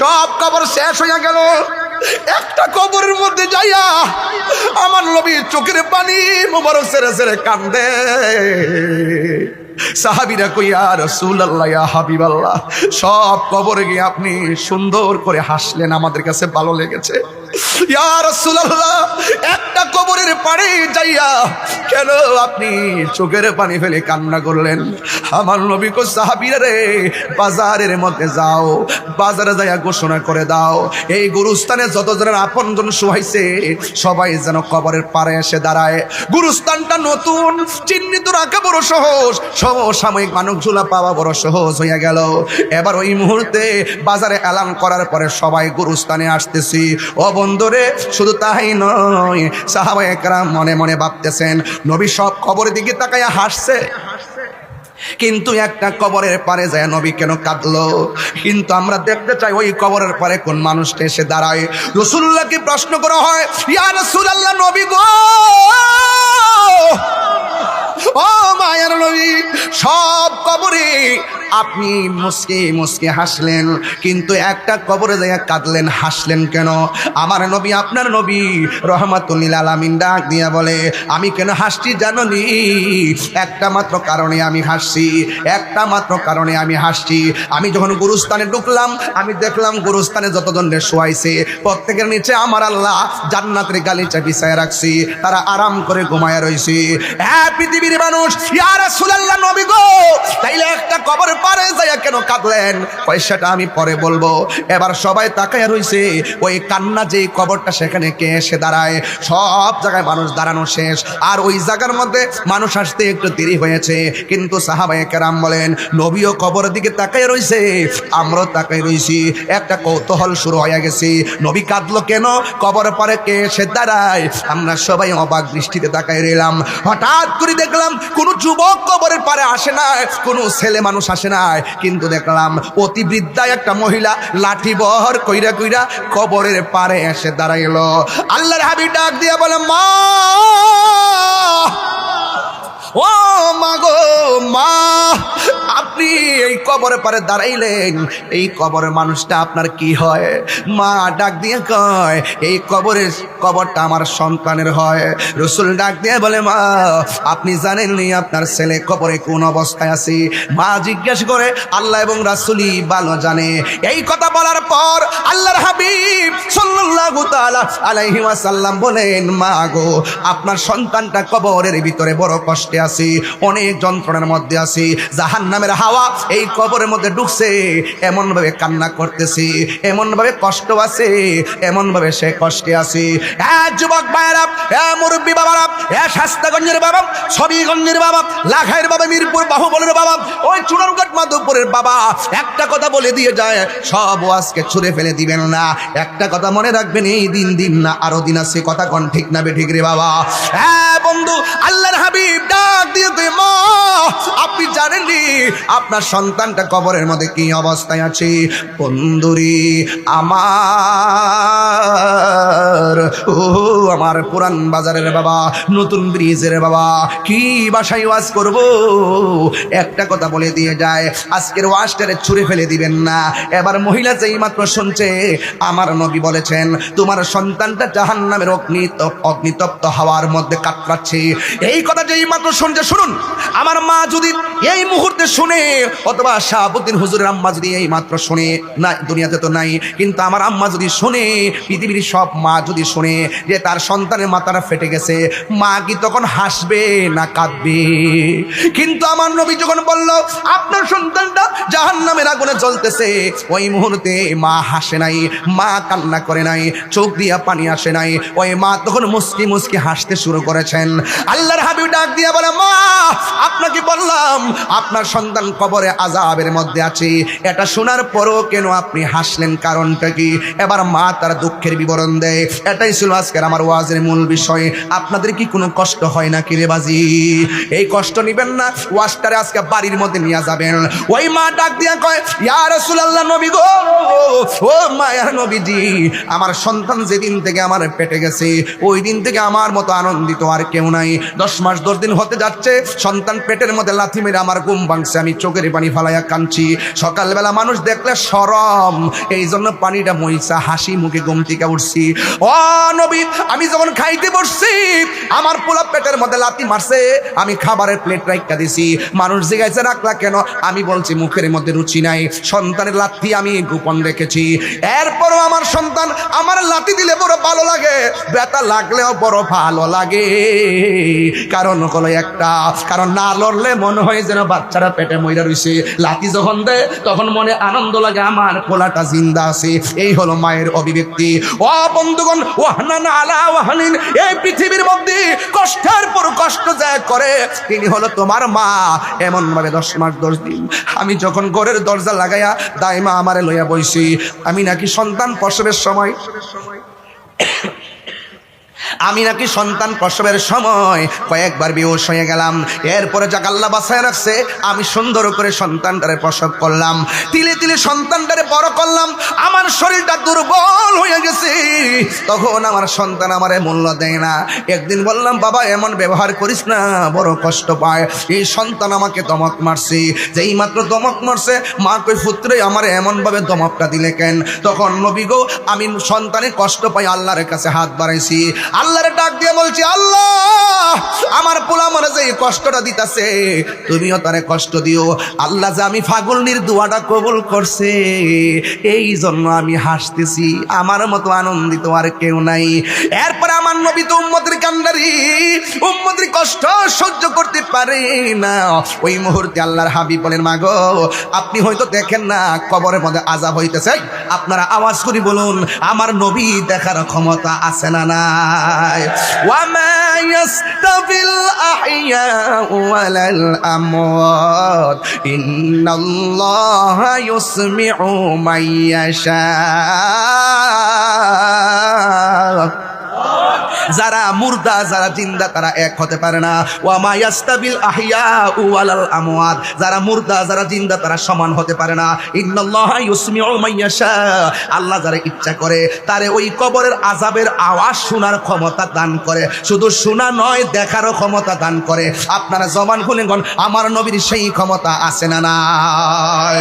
সব কবর শেষ হইয়া গেল, একটা কবরের মধ্যে যাইয়া আমার নবী চোখের পানি মোবারক ছেড়ে ছেড়ে কান্দে। সাহাবীরা কই ইয়া রাসূলুল্লাহ, ইয়া হাবিবাল্লাহ, সব কবরে গিয়ে আপনি সুন্দর করে হাসলেন, আমাদের কাছে ভালো লেগেছে। ইয়া রাসূলুল্লাহ, একটা কবরের পাড়ে যাইয়া কেন আপনি চোখের পানি ফেলে কান্না করলেন? আমার নবী কো সাহাবীরা রে, বাজারের মধ্যে যাও, বাজারে যাইয়া ঘোষণা করে দাও, এই গুরুস্থানে যতজনের আপনজন শুয়াইছে সবাই যেন কবরের পাড়ে এসে দাঁড়ায়। গুরুস্থানটা নতুন, চিহ্নিত রাখা বড় সহজ, সমসাময়িক মানুষগুলা পাওয়া বড় সহজ হইয়া গেল। এবার ওই মুহূর্তে বাজারে এলান করার পরে সবাই গুরুস্থানে আসতেছি। ও বন্ধুরে, শুধু তাই নয়, সাহাবায়ে কেরাম মনে মনে ভাবতেছেন, নবী সব কবরের দিকে তাকায়া হাসছে, কিন্তু একটা কবরের পারে যায় নবী কেন কাঁদলো? কিন্তু আমরা দেখতে চাই ওই কবরের পারে কোন মানুষটা এসে দাঁড়ায়। রাসূলুল্লাহকে প্রশ্ন করা হয়, ইয়া রাসূলুল্লাহ, নবী গো, ও মায়ের নবী, সব কবরে আপনি মুসকে মুসকে হাসলেন, কিন্তু একটা কবরে যাইয়া কাঁদলেন, হাসলেন কেন? আমার নবী, আপনার নবী রহমাতুল লিল আলামিন ডাক দিয়া বলে, আমি কেন হাসছি জানোনি? একটা মাত্র কারণে আমি হাসছি, একটা মাত্র কারণে আমি হাসছি। আমি যখন গুরুস্থানে ঢুকলাম, আমি দেখলাম গুরুস্থানে যতজনকে শোয়াইছে প্রত্যেকের নিচে আমার আল্লাহ জান্নাতের গালিচা বিছায় রাখছি, তারা আরাম করে ঘুমায়া রইছে। হ্যাঁ পৃথিবীর মানুষ, ইয়া রাসূলুল্লাহ, নবী গো, তাইলে একটা কবর পারে যাইয়া কেন কাঁদলেন? পয়সাটা আমি পরে বলবো। এবার সবাই তাকায়া রইছে, ওই কান্না যেই কবরটা সেখানে কে এসে দাঁড়ায়? সব জায়গায় মানুষ দাঁড়ানো শেষ, আর ওই জায়গার মধ্যে মানুষ আসতে একটু দেরি হয়েছে। কিন্তু সাহাবায়ে কেরাম বলেন, নবীও কবরের দিকে তাকায় রইছে, আমরাও তাকায় রইছি। একটা কৌতূহল শুরু হয়ে গেছে, নবী কাঁদলো কেন? কবর পারে কে এসে দাঁড়ায়? আমরা সবাই অবাক দৃষ্টিতে তাকায় রইলাম। হঠাৎ করে দেখলাম কোনো যুবক কবরের পারে আসে না, কোনো ছেলে মানুষ আসে না, কিন্তু দেখলাম অতি বৃদ্ধা একটা মহিলা লাঠি বহর কইরা কইরা কবরের পারে এসে দাঁড়াইলো। আল্লাহর হাবিব ডাক দিয়া বলে, মা, ও মা গো, মা, আপনি এই কবরের পারে দাঁড়াইলেন, এই কবরের মানুষটা আপনার কি হয়? মা ডাক দিয়ে কয়, এই কবরটা আমার সন্তানের হয়। রাসূল ডাক দিয়ে বলে, মা, আপনি জানেননি আপনার ছেলে কবরে কোন অবস্থায় আছে? মা জিজ্ঞাসা করে, আল্লাহ এবং রাসূলই ভালো জানে। এই কথা বলার পর আল্লাহর হাবিব সাল্লাল্লাহু তাআলা আলাইহি ওয়াসাল্লাম বলেন, মা গো, আপনার সন্তানটা কবরের ভিতরে বড় কষ্টে আছে, অনেক যন্ত্রণার মধ্যে আছে, জাহান্নামের হাওয়া এই কবরের মধ্যে ঢুকছে, এমন ভাবে কান্না করতেছে, এমন ভাবে কষ্ট আছে, এমন ভাবে সে কষ্টে আছে। হ্যাঁ যুবক ভাইরা, হ্যাঁ মুরব্বী বাবারা, হ্যাঁ শাস্তাগঞ্জের বাবা, ছবিগঞ্জের বাবা, লাখাইয়ের বাবা, মিরপুর বাহুবলের বাবা, ওই চুনারঘাট মাধবপুরের বাবা, একটা কথা বলে দিয়ে যায়, সব আজকে ছুঁড়ে ফেলে দিবেন না। একটা কথা মনে রাখবেন, এই দিন না আরো দিন আছে। কথা কোন ঠিক না বে ঠিক রে বাবা? হ্যাঁ বন্ধু, আল্লাহর হাবিব ডাক দিয়ে কই, মা, আপনি জানেননি আপনার সন্তানটা কবরের মধ্যে কি অবস্থায় আছে? বন্ধুরি আমার, ও আমার পুরান বাজারের বাবা, নতুন ব্রিজের বাবা, কি বাসায় ওয়াজ করব? একটা কথা বলে দিয়ে যায়, আজকের ওয়াজটারে ছুঁড়ে ফেলে দিবেন না। এবার মহিলা যেই মাত্র শুনছে আমার নবী বলেছেন তোমার সন্তানটা জাহান্নামের অগ্নিতপ্ত হাওয়ার মধ্যে কাতরাচ্ছে, এই কথা যেই মাত্র শুনছে, শুনুন, আমার মা যদি এই মুহূর্তে শুনে, অথবা শাহাবুদ্দিন হুজুরের আম্মা যদি এই মাত্র শুনে, না দুনিয়াতে তো নাই, কিন্তু আমার আম্মা যদি শুনে, পৃথিবীর সব মা যদি শুনে যে তার সন্তানের মাথাটা ফেটে গেছে, মা কি তখন হাসবে না কাঁদবে? কিন্তু আমার নবী যখন বলল আপনার সন্তানটা জাহান্নামের আগুনে জ্বলতেছে, ওই মুহূর্তে মা হাসে নাই, মা কান্না করে নাই, চোখ দিয়া পানি আসে নাই, ওই মা তখন মুস্কি মুস্কি হাসতে শুরু করেছেন। আল্লাহর হাবিব ডাক দিয়া বলে, মা, আপনাকে বললাম আপনার সন্তান কবরে আযাবের মধ্যে আছে, এটা শোনার পরও কেন আপনি হাসলেন? কারণটা কি? এবার মা তার দুঃখের বিবরণ দেয়। এটাই ছিল আজকের আমার ওয়াজের মূল বিষয়। আপনাদের কি কোনো কষ্ট হয় না কি রে বাজি? এই কষ্ট নিবেন না, ওয়াজটারে আজকে বাড়ির মধ্যে নিয়ে যাবেন। ওই মা ডাক দিয়া কয়, ইয়া রাসূলুল্লাহ, নবী গো, ও মায়ার নবীজি, আমার সন্তান যেদিন থেকে আমার পেটে গেছে ওই দিন থেকে আমার মতো আনন্দিত আর কেউ নাই। 10 মাস 10 দিন হতে যাচ্ছে, সন্তান পেটের মধ্যে লাথি মেরে আমার ঘুম ভাঙছে, আমি চোখের পানি ফালাইয়া কাঁদছি। সকালবেলা মানুষ দেখলে শরম, এই জন্য পানিটা মইসা হাসি মুখে ঘুম থেকে উঠছি। ও নবী, আমি যখন খাইতে বসছি আমার পোলা পেটের মধ্যে লাথি মারছে, আমি খাবারের প্লেট রাখা দিছি। মানুষ জিজ্ঞাসা রাখলা কেন, আমি বলছি মুখের মধ্যে রুচি নাই। সন্তানের লাথি আমি গোপন রেখেছি। এরপরও আমার সন্তান আমার লাথি দিলে বড় ভালো লাগে, ব্যথা লাগলেও বড় ভালো লাগে। কারণ হলো একটা, কারণ না লড়লে মনে হয় যেন বাচ্চারা পেটে মইরা রইছে। লাথি যখন দেয় তখন মনে আনন্দ লাগে আমার পোলাটা জিন্দা আছে। এই হলো মায়ের অভিব্যক্তি। ও বন্ধুগণ, ওয়াহনান আলা ওয়াহনিন, এই পৃথিবীর মধ্যে কষ্টের পর কষ্ট যায় করে তিনি হলো তোমার মা। এমন ভাবে 10 মাস 10 দিন আমি যখন ঘরের দরজা লাগাইয়া দাইমা আমারে লইয়া বইছি, আমি নাকি সন্তান প্রসবের সময় কয়েকবার বেহুশ হয়ে গেলাম। এরপরে যাক আল্লাহ বাঁচায় রাখছে, আমি সুন্দর করে সন্তানটারে প্রসব করলাম, তিলে তিলে সন্তানটারে বড় করলাম। আমার শরীরটা দুর্বল হয়ে গেছে, তখন আমার সন্তান আমারে মূল্য দেয় না। একদিন বললাম, বাবা এমন ব্যবহার করিস না, বড় কষ্ট পায়। এই সন্তান আমাকে দমক মারছে, যেই মাত্র দমক মারছে মা কই পুত্রে আমার এমন ভাবে দমকটা দিলে কেন? তখন নবী গো, আমি সন্তানে কষ্ট পাই আল্লাহর কাছে হাত বাড়াইছি, আল্লাহরে ডাক দিয়ে বলছি, আল্লাহ আমার পোলা মনে যে কষ্টটা দিতেছে তুমিও তারে কষ্ট দিও। আল্লাহ যে আমি ফাগুলনির দোয়াটা কবুল করছে, এই জন্য আমি হাসতেছি, আমার মতো আনন্দিত আর কেউ নাই। এরপরে আমার নবী তো উম্মতের কান্ডারি, উম্মতের কষ্ট সহ্য করতে পারে না। ওই মুহূর্তে আল্লাহর হাবিব বলেন, মা গো আপনি হয়তো দেখেন না কবরের মধ্যে আযাব হইতেছে, আপনারা আওয়াজ করে বলুন আমার নবী দেখার ক্ষমতা আছে না নাই? ওয়ামা ইয়াস্তাবিল আহইয়া ওয়ালাল আমওয়াত ইন্নাল্লাহা ইউসমিউ মান ইয়াশা। যারা মুর্দা যারা জিন্দা তারা এক হতে পারে না। ওয়ামা ইয়াস্তাবিল আহইয়া ওয়ালাল আমওয়াত, যারা মুর্দা যারা জিন্দা তারা সমান হতে পারে না। ইন্নাল্লাহা ইউসমিউ মান ইয়াশা, আল্লাহ যারা ইচ্ছা করে তারে ওই কবরের আযাবের আওয়াজ শোনার ক্ষমতা দান করে, শুধু শোনা নয় দেখারও ক্ষমতা দান করে। আপনারা জবান খুলে গণ আমার নবীর সেই ক্ষমতা আছে না নাই?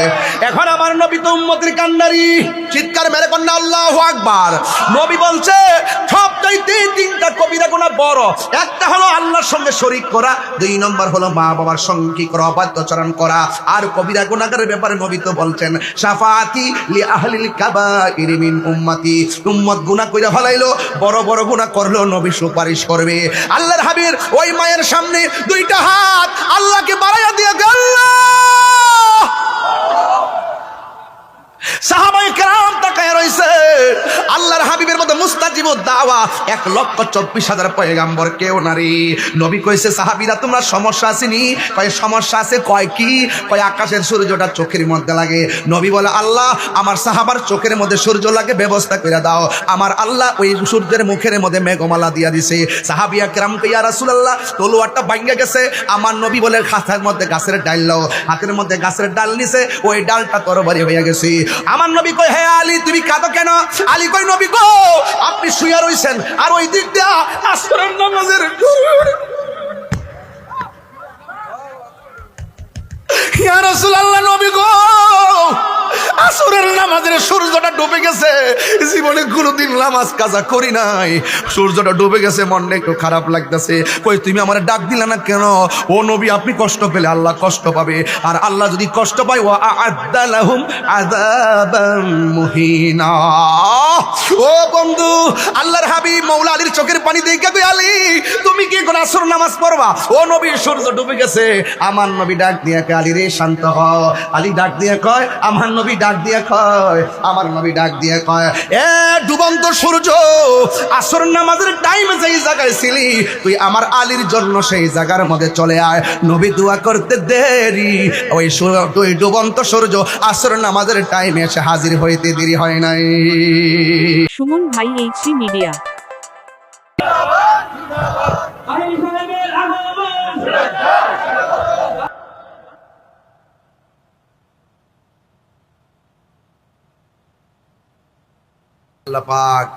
এখন আমার নবী তো উম্মতের কান্ডারি, চিৎকার মেরে কন্যা আল্লাহু আকবার। নবী বলছে সবচাইতে তিনটা কবিরা গুনাহ বড়, একটা হলো আল্লাহর সঙ্গে শরীক করা, 2 নম্বর হলো মা বাবার সঙ্গে কি করা, অবাধ্যচরণ করা। আর কবিরা গুনাহের ব্যাপারে নবী তো বলছেন শাফাআতি লি আহলিল কাবাইর মিন উম্মতি, উম্মত গুনাহ কইরা ফলাইলো, বড় বড় গুনাহ করলো নবী সুপারিশ করবে। আল্লাহর হাবিব ওই মায়ের সামনে 2টা হাত আল্লাহকে বাড়াইয়া দিয়ে গেল, সাহাবায়ে কেরাম তাকায় রইছে। আল্লাহর হাবিবের মধ্যে মুস্তাজিবুদ দাওয়া 1,24,000 পয়গাম্বর কেউ নারী। নবী কইছে সাহাবীরা তোমরা সমস্যা আসেনি? কয় সমস্যা আছে। কয় কি? কয় আকাশের সূর্যটা চোখের মধ্যে লাগে। নবী বলে আল্লাহ আমার সাহাবার চোখের মধ্যে সূর্য লাগে ব্যবস্থা করে দাও। আমার আল্লাহ ওই সূর্যের মুখের মধ্যে মেঘমালা দিয়া দিছে। সাহাবিয়া কেরাম কই ইয়া রাসূলুল্লাহ তলোয়ারটা ভাঙা গেছে। আমার নবী বলে হাতের মধ্যে গাছের ডাল নাও, হাতের মধ্যে গাছের ডাল নিছে, ওই ডালটা তরবারি হয়ে গেছে। আমার নবী কই হে আলী তুমি কাঁদো কেন? আলী কই নবী গো আপনি শুয়ে রইছেন আর ওই দিক দিয়া আসরের নামাজের ইয়া রাসূলুল্লাহ নবী গো আসরের নামাজের সূর্যটা ডুবে গেছে, জীবনে কোনোদিন নামাজ কাজা করি নাই, সূর্যটা ডুবে গেছে, মনটা একটু খারাপ লাগতেছে। কই তুমি আমারে ডাক দিলা না কেন? ও নবী আপনি কষ্ট পেলে আল্লাহ কষ্ট পাবে, আর আল্লাহ যদি কষ্ট পায় ওয়া আ'আদ্দা লাহুম আযাবাম মুহিনা। ও বন্ধু আল্লাহর হাবিব মাওলা আলীর চোখের পানি দেখে কই আলী তুমি কি কোন আসর নামাজ পড়বা? ও নবী সূর্য ডুবে গেছে। আমার নবী ডাক দিয়া কয় আলী রে শান্ত হও। আলী ডাক দিয়া কয় আমার নবী ডাক দিয়া কয় আমার নবী ডাক দিয়া কয় এ ডুবন্ত সূর্য আসর নামাজের টাইমে যেই জায়গায় ছিলি তুই আমার আলীর জন্য সেই জায়গার মধ্যে চলে আয়। নবী দোয়া করতে দেরি, ওই ডুবন্ত সূর্য আসর নামাজের টাইমে এসে হাজির হইতে দেরি হয় নাই। সুমন ভাই এইচডি মিডিয়া। আল্লাহ পাক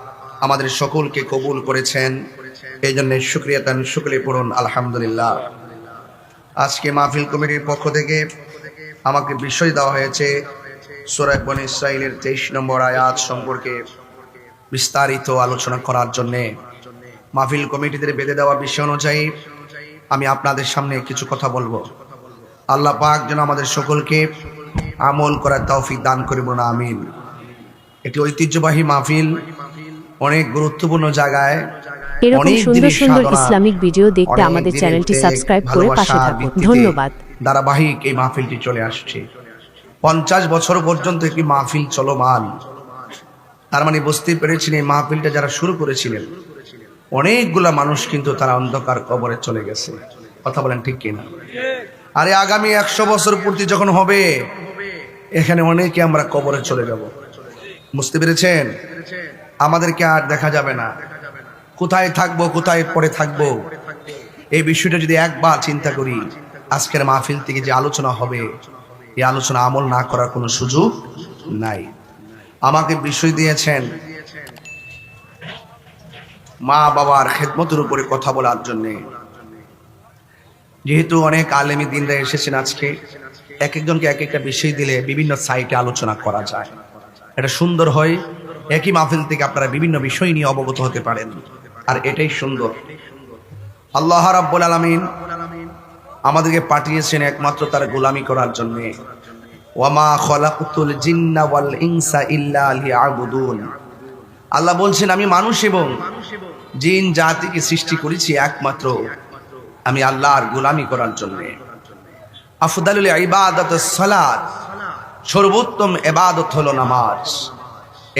আমাদের সকলকে কবুল করেছেন, এই জন্য শুকরিয়া পড়ুন আলহামদুলিল্লাহ। আজকে মাহফিল কমিটির পক্ষ থেকে আমাকে বিষয় দেওয়া হয়েছে সূরা বনী ইসরাঈলের 23 নম্বর আয়াত সম্পর্কে বিস্তারিত আলোচনা করার জন্য। মাহফিল কমিটিদের বেঁধে দেওয়া বিষয় অনুযায়ী আমি আপনাদের সামনে কিছু কথা বলবো। আল্লাহ পাক যেন আমাদের সকলকে আমল করার তৌফিক দান করেন, বলুন আমিন। একটি ঐতিহ্যবাহী মাহফিল, অনেক গুরুত্বপূর্ণ জায়গায় এরকম সুন্দর সুন্দর ইসলামিক ভিডিও দেখতে আমাদের চ্যানেলটি সাবস্ক্রাইব করে পাশে থাকুন। ধন্যবাদ। ধারাবাহিক এই মাহফিলটি চলে আসছে 50 বছর পর্যন্ত একটি মাহফিল চলমান। তার মানে বুঝতে পেরেছেন এই মাহফিলটা যারা শুরু করেছিলেন অনেকগুলা মানুষ কিন্তু তারা অন্ধকার কবরে চলে গেছে। কথা বলেন ঠিক কিনা? আরে আগামী 100 বছর পূর্তি যখন হবে এখানে অনেকে আমরা কবরে চলে যাব। বুঝতে পেরেছেন? আমাদেরকে আর দেখা যাবে না। কোথায় থাকবো, কোথায় পরে থাকবো, এই বিষয়টা যদি একবার চিন্তা করি, আজকের মাহফিল থেকে যে আলোচনা হবে এই আলোচনা আমল না করার কোনো সুযোগ নাই। আমাকে বিষয় দিয়েছেন মা বাবার খেদমতের উপরে কথা বলার জন্য। যেহেতু অনেক আলেমী দিনরা এসেছেন, আজকে এক একজনকে এক একটা বিষয় দিলে বিভিন্ন সাইটে আলোচনা করা যায়, এটা সুন্দর হয়। একই মাহফিল থেকে আপনারা বিভিন্ন বিষয় নিয়ে অবগত হতে পারেন, আর এটাই সুন্দর। আল্লাহ রাব্বুল আলামিন আমাদেরকে পাঠিয়েছেন একমাত্র তার গোলামি করার জন্য। ওয়ামা খলাকুতুল জিন্না ওয়াল ইনসা ইল্লা লিয়াবুদুন। আল্লাহ বলছেন আমি মানুষ এবং জিন জাতিকে সৃষ্টি করেছি একমাত্র আমি আল্লাহর গোলামি করার জন্য। আফদালুল ইবাদাতুস সালাত, সর্বোত্তম ইবাদত হলো নামাজ।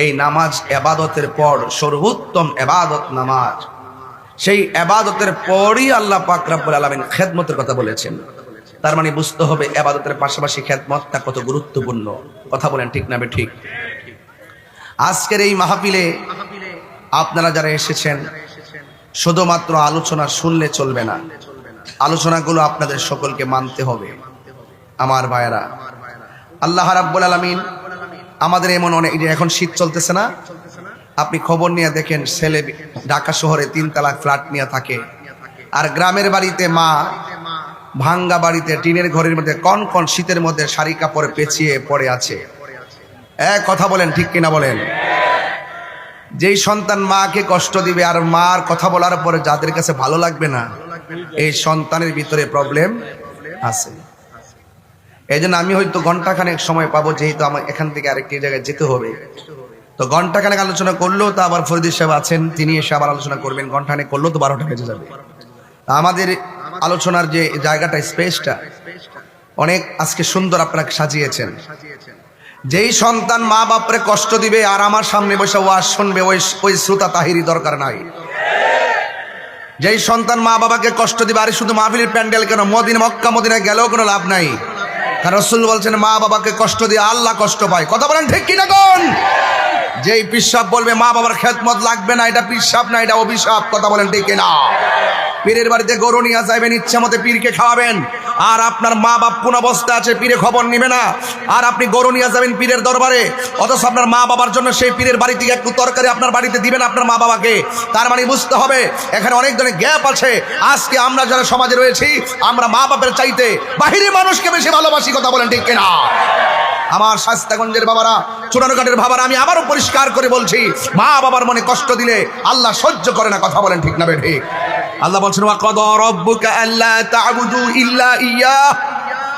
এই নামাজ ইবাদতের পর সর্বোত্তম ইবাদত নামাজ। সেই ইবাদতের পরই আল্লাহ পাক রব্বুল আলামিন খেদমতের কথা বলেছেন। তার মানে বুঝতে হবে ইবাদতের পাশাপাশি খেদমতটা কত গুরুত্বপূর্ণ। কথা বলেন ঠিক না ঠিক? আজকের এই মাহফিলে আপনারা যারা এসেছেন শুধুমাত্র আলোচনা শুনলে চলবে না, আলোচনাগুলো আপনাদের সকলকে মানতে হবে। আমার ভাইয়েরা, আল্লাহ রাব্বুল আলামিন আমাদের এমন অনেক, এখন শীত চলতেছে না, আপনি খবর নিয়ে দেখেন ছেলে ঢাকা শহরে 3 তলা ফ্ল্যাট নিয়ে থাকে, আর গ্রামের বাড়িতে মা ভাঙ্গা বাড়িতে টিনের ঘরের মধ্যে কন শীতের মধ্যে শাড়ি কাপড় পেঁচিয়ে পড়ে আছে। কথা বলেন ঠিক কিনা বলেন? যেই সন্তান মাকে কষ্ট দিবে আর মার কথা বলার পরে যাদের কাছে ভালো লাগবে না, এই সন্তানের ভিতরে প্রবলেম আছে। এই জন্য আমি হয়তো ঘন্টাখানেক সময় পাবো, যেহেতু আমার এখান থেকে আরেকটি জায়গায় যেতে হবে। তো ঘন্টাখানেক আলোচনা করলেও তো আবার ফরিদ সাহেব আছেন, তিনি এসে আবার আলোচনা করবেন। ঘন্টাখানেক করলেও তো 12টা বেজে যাবে। আমাদের আলোচনার যে জায়গাটা, স্পেসটা অনেক আজকে সুন্দর আপনারা সাজিয়েছেন। যেই সন্তান মা বাপরে কষ্ট দিবে আর আমার সামনে বসে ওয়াজ শুনবে, ওই শ্রোতা তাহিরি দরকার নাই। যেই সন্তান মা বাবাকে কষ্ট দিবে, আরে শুধু মাহফিলের প্যান্ডেল কেন, মক্কা মদিনায় গেলেও কোনো লাভ নাই। কারণ রাসূল বলছেন মা বাবাকে কষ্ট দিয়ে আল্লাহ কষ্ট পায়। কথা বলেন ঠিক কিনা কোন? যেই পিসাব বলবে মা বাবার খেদমত লাগবে না, এটা পিসাব না, এটা অভিশাপ। কথা বলেন ঠিক কিনা? পীরের বাড়িতে গরু নিয়ে যাবেন, ইচ্ছা মতো পীরকে খাওয়াবেন, আর আপনার মা বাপ কোন অবস্থা আছে পীরে খবর নিবে না, আর আপনি গরু নিয়ে যাবেন পীরের দরবারে, অথচ আপনার মা বাবার জন্য সেই পীরের বাড়ি থেকে একটু তরকারি আপনার বাড়িতে দিবেন আপনার মা বাবাকে। তার মানে বুঝতে হবে এখানে অনেক ধরনের গ্যাপ আছে। আজকে আমরা যারা সমাজে রয়েছি, আমরা মা বাপের চাইতে বাহিরে মানুষকে বেশি ভালোবাসি। কথা বলেন ঠিক কিনা? আমার শাস্তাগঞ্জের বাবারা, চুরানুঘাটের বাবারা, আমি আবারও পরিষ্কার করে বলছি, মা বাবার মনে কষ্ট দিলে আল্লাহ সহ্য করে না। কথা বলেন ঠিক না ঠিক? আল্লাহ বলছেন ওয়া কাদা রাব্বুকা আল্লা তা'বুদু ইল্লা ইয়্যাহ।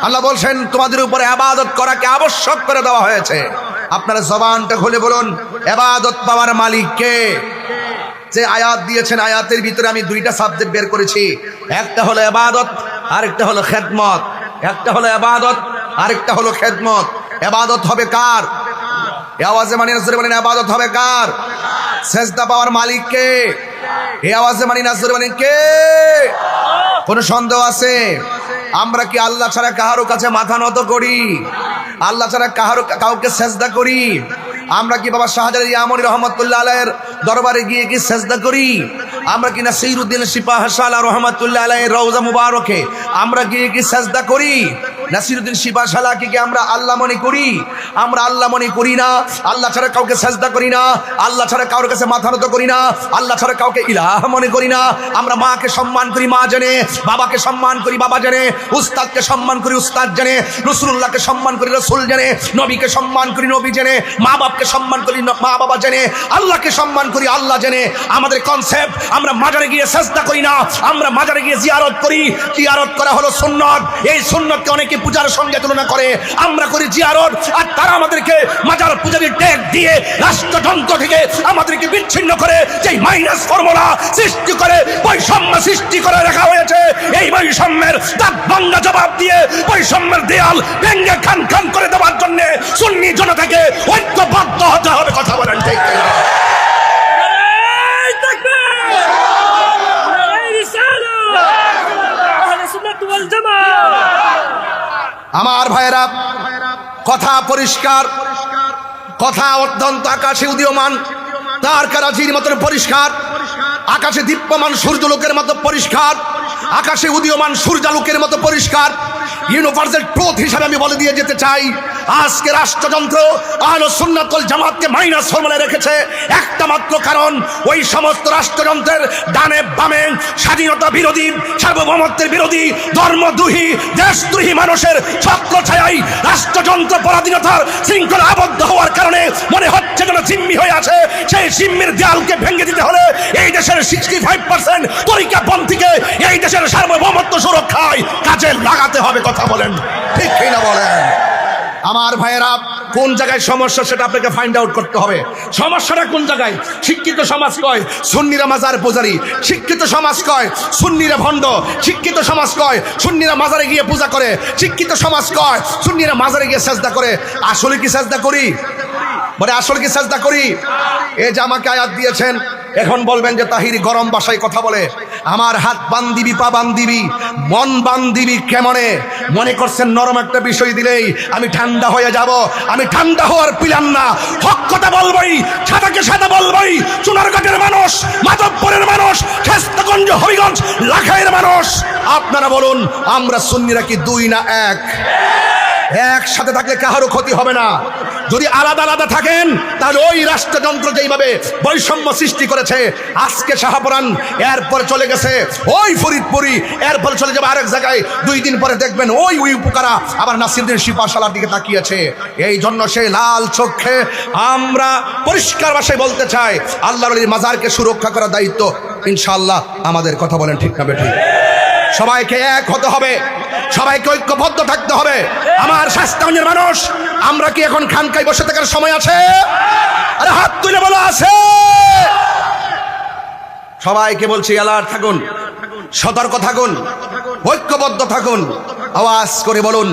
আল্লাহ বলছেন তোমাদের উপরে ইবাদত করাকে আবশ্যক করে দেওয়া হয়েছে। আপনারা জবানটা খুলে বলুন, ইবাদত পাওয়ার মালিক কে? যে আয়াত দিয়েছেন, আয়াতের ভিতরে আমি 2টা সাবজেক্ট বের করেছি। একটা হলো ইবাদত, আরেকটা হলো খেদমত। একটা হলো ইবাদত, আরেকটা হলো খেদমত। ইবাদত হবে কার? এই আওয়াজে মানে নজরে বলেন, ইবাদত হবে কার? সেজদা পাওয়ার মালিক কে? এই আওয়াজে মানে নজরে বলেন কে? কোন সন্দেহ আছে? আমরা কি আল্লাহ ছাড়া কারো কাছে মাথা নত করি? আল্লাহ ছাড়া কাউকে সেজদা করি? আমরা কি বাবা শাহজালাল ইয়ামনি রহমাতুল্লাহ আলাইহির দরবারে গিয়ে কি সেজদা করি? আমরা কি নাসিরউদ্দিন সিপাহসালা রহমাতুল্লাহ আলাইহির রওজা মুবারকে আমরা গিয়ে কি সেজদা করি? নাসিরউদ্দিন শিবা সালাকিকে আমরা আল্লাহ মনে করি? আমরা আল্লাহ মনে করি না। আল্লাহ ছাড়া কাউকে সাজদা করি না, আল্লাহ ছাড়া কারোর কাছে মাথা নত করি না, আল্লাহ ছাড়া কাউকে ইলাহ মনে করি না। আমরা মাকে সম্মান করি মা জানে, বাবাকে সম্মান করি বাবা জানে, উস্তাদকে সম্মান করি উস্তাদ জানে, রাসূলুল্লাহকে সম্মান করি রাসূল জানে, নবীকে সম্মান করি নবী জানে, মা বাপকে সম্মান করি মা বাবা জানে, আল্লাহকে সম্মান করি আল্লাহ জানে। আমাদের কনসেপ্ট, আমরা মাজারে গিয়ে সাজদা করি না, আমরা মাজারে গিয়ে জিয়ারত করি। জিয়ারত করা হলো সুন্নাত। এই সুন্নাতকে অনেকে পূজার সঙ্গে তুলনা করে। আমরা করি জিয়ারত, আর তারা আমাদেরকে মাজার পূজারী ট্যাগ দিয়ে রাষ্ট্রযন্ত্র থেকে আমাদেরকে বিচ্ছিন্ন করে যে মাইনাস ফর্মুলা সৃষ্টি করে বৈষম্য সৃষ্টি করে রাখা হয়েছে। এই বৈষম্যের দাঁত ভাঙা জবাব দিয়ে বৈষম্যের দেয়াল ভেঙে খান খান করে দেওয়ার জন্য সুন্নি জনতাকে ঐক্যবদ্ধ হতে হবে। কথা বলেন ঠিক কিনা? আমার ভাইয়েরা, কথা পরিষ্কার, কথা অত্যন্ত আকাশে উদীয়মান তার কারাজির মতন পরিষ্কার, আকাশে দীপ্যমান সূর্যলোকের মতো পরিষ্কার, আকাশে উদীয়মান সূর্যালোকের মতো পরিষ্কার। ইউনিভার্সাল ট্রুথ হিসাবে আমি বলে দিয়ে যেতে চাই, আজকে রাষ্ট্রযন্ত্র আহলুস সুন্নাত ওয়াল জামাতকে মাইনাস ফর্মুলায় রেখেছে একটা মাত্র কারণ, ওই সমস্ত রাষ্ট্রযন্ত্রের ডানে বামে স্বাধীনতা বিরোধী, সার্বভৌমত্বের বিরোধী, ধর্মদ্রোহী, দেশদ্রোহী মানুষের ছত্রছায়ায় রাষ্ট্রযন্ত্র পরাধীনতার শৃঙ্খলা আবদ্ধ হওয়ার কারণে মনে হচ্ছে যেন জিম্মি হয়ে আছে। সেই জিম্মির দেয়ালকে ভেঙে দিতে হলে এই দেশের 65% তরিকাপন্থীকে এই দেশের সার্বভৌমত্ব সুরক্ষায় কাজে লাগাতে হবে। কথা বলেন ঠিক কিনা বলেন? আমার ভাইয়েরা, কোন জায়গায় সমস্যা সেটা আপনাকে ফাইন্ড আউট করতে হবে। সমস্যাটা কোন জায়গায়? শিক্ষিত সমাজ কয় সুন্নিরা মাজার পূজারী, শিক্ষিত সমাজ কয় সুন্নিরা ভণ্ড, শিক্ষিত সমাজ কয় সুন্নিরা মাজারে গিয়ে পূজা করে, শিক্ষিত সমাজ কয় সুন্নিরা মাজারে গিয়ে সাজদা করে। আসলে কি সাজদা করি? বলে আসলে কি সাজদা করি? এই যে আমাকে আয়াত দিয়েছেন, এখন বলবেন যে তাহিরি গরম ভাষায় কথা বলে। আমার হাত বান্দিবি, পা বান্দিবি, মন বান্দিবি কেমনে? মনে করছেন নরম একটা বিষয় দিলেই আমি ঠান্ডা হয়ে যাব? আমি ঠান্ডা হওয়ার পিলান না। হক কথা বলবই, সাদাকে সাদা বলবই। চুনারঘাটের মানুষ, মাধবপুরের মানুষ, খেস্তাগঞ্জ, হবিগঞ্জ, লাখাইয়ের মানুষ, আপনারা বলুন আমরা সুন্নিরা কি দুই না এক? একসাথে থাকলে কাহারও ক্ষতি হবে না। যদি আলাদা আলাদা থাকেন তাহলে ওই রাষ্ট্রযন্ত্র যেইভাবে বৈষম্য সৃষ্টি করেছে, আজকে শাহপুরান, এরপরে চলে গেছে ওই ফরিদপুরি, এরপরে চলে যাবে আরেক জায়গায়, 2 দিন পরে দেখবেন ওই উপকারা আবার নাসিরউদ্দিন শিপাশালার দিকে তাকিয়েছে। এই জন্য সেই লাল চোখে আমরা পরিষ্কার ভাষায় বলতে চাই, আল্লাহর ওলির মাজারকে সুরক্ষা করার দায়িত্ব ইনশাআল্লাহ আমাদের। কথা বলেন ঠিক না বেঠিক? সবাইকে এক হতে হবে, সবাইকে ঐক্যবদ্ধ থাকতে হবে। আমার শাস্তাগঞ্জের মানুষ, আমরা কি এখন খানকায় বসে থাকার সময় আছে? আরে হাত তুলে বলো আছে। সবাইকে বলছি অ্যালার্ট থাকুন, সতর্ক থাকুন, ঐক্যবদ্ধ থাকুন। আওয়াজ করে বলুন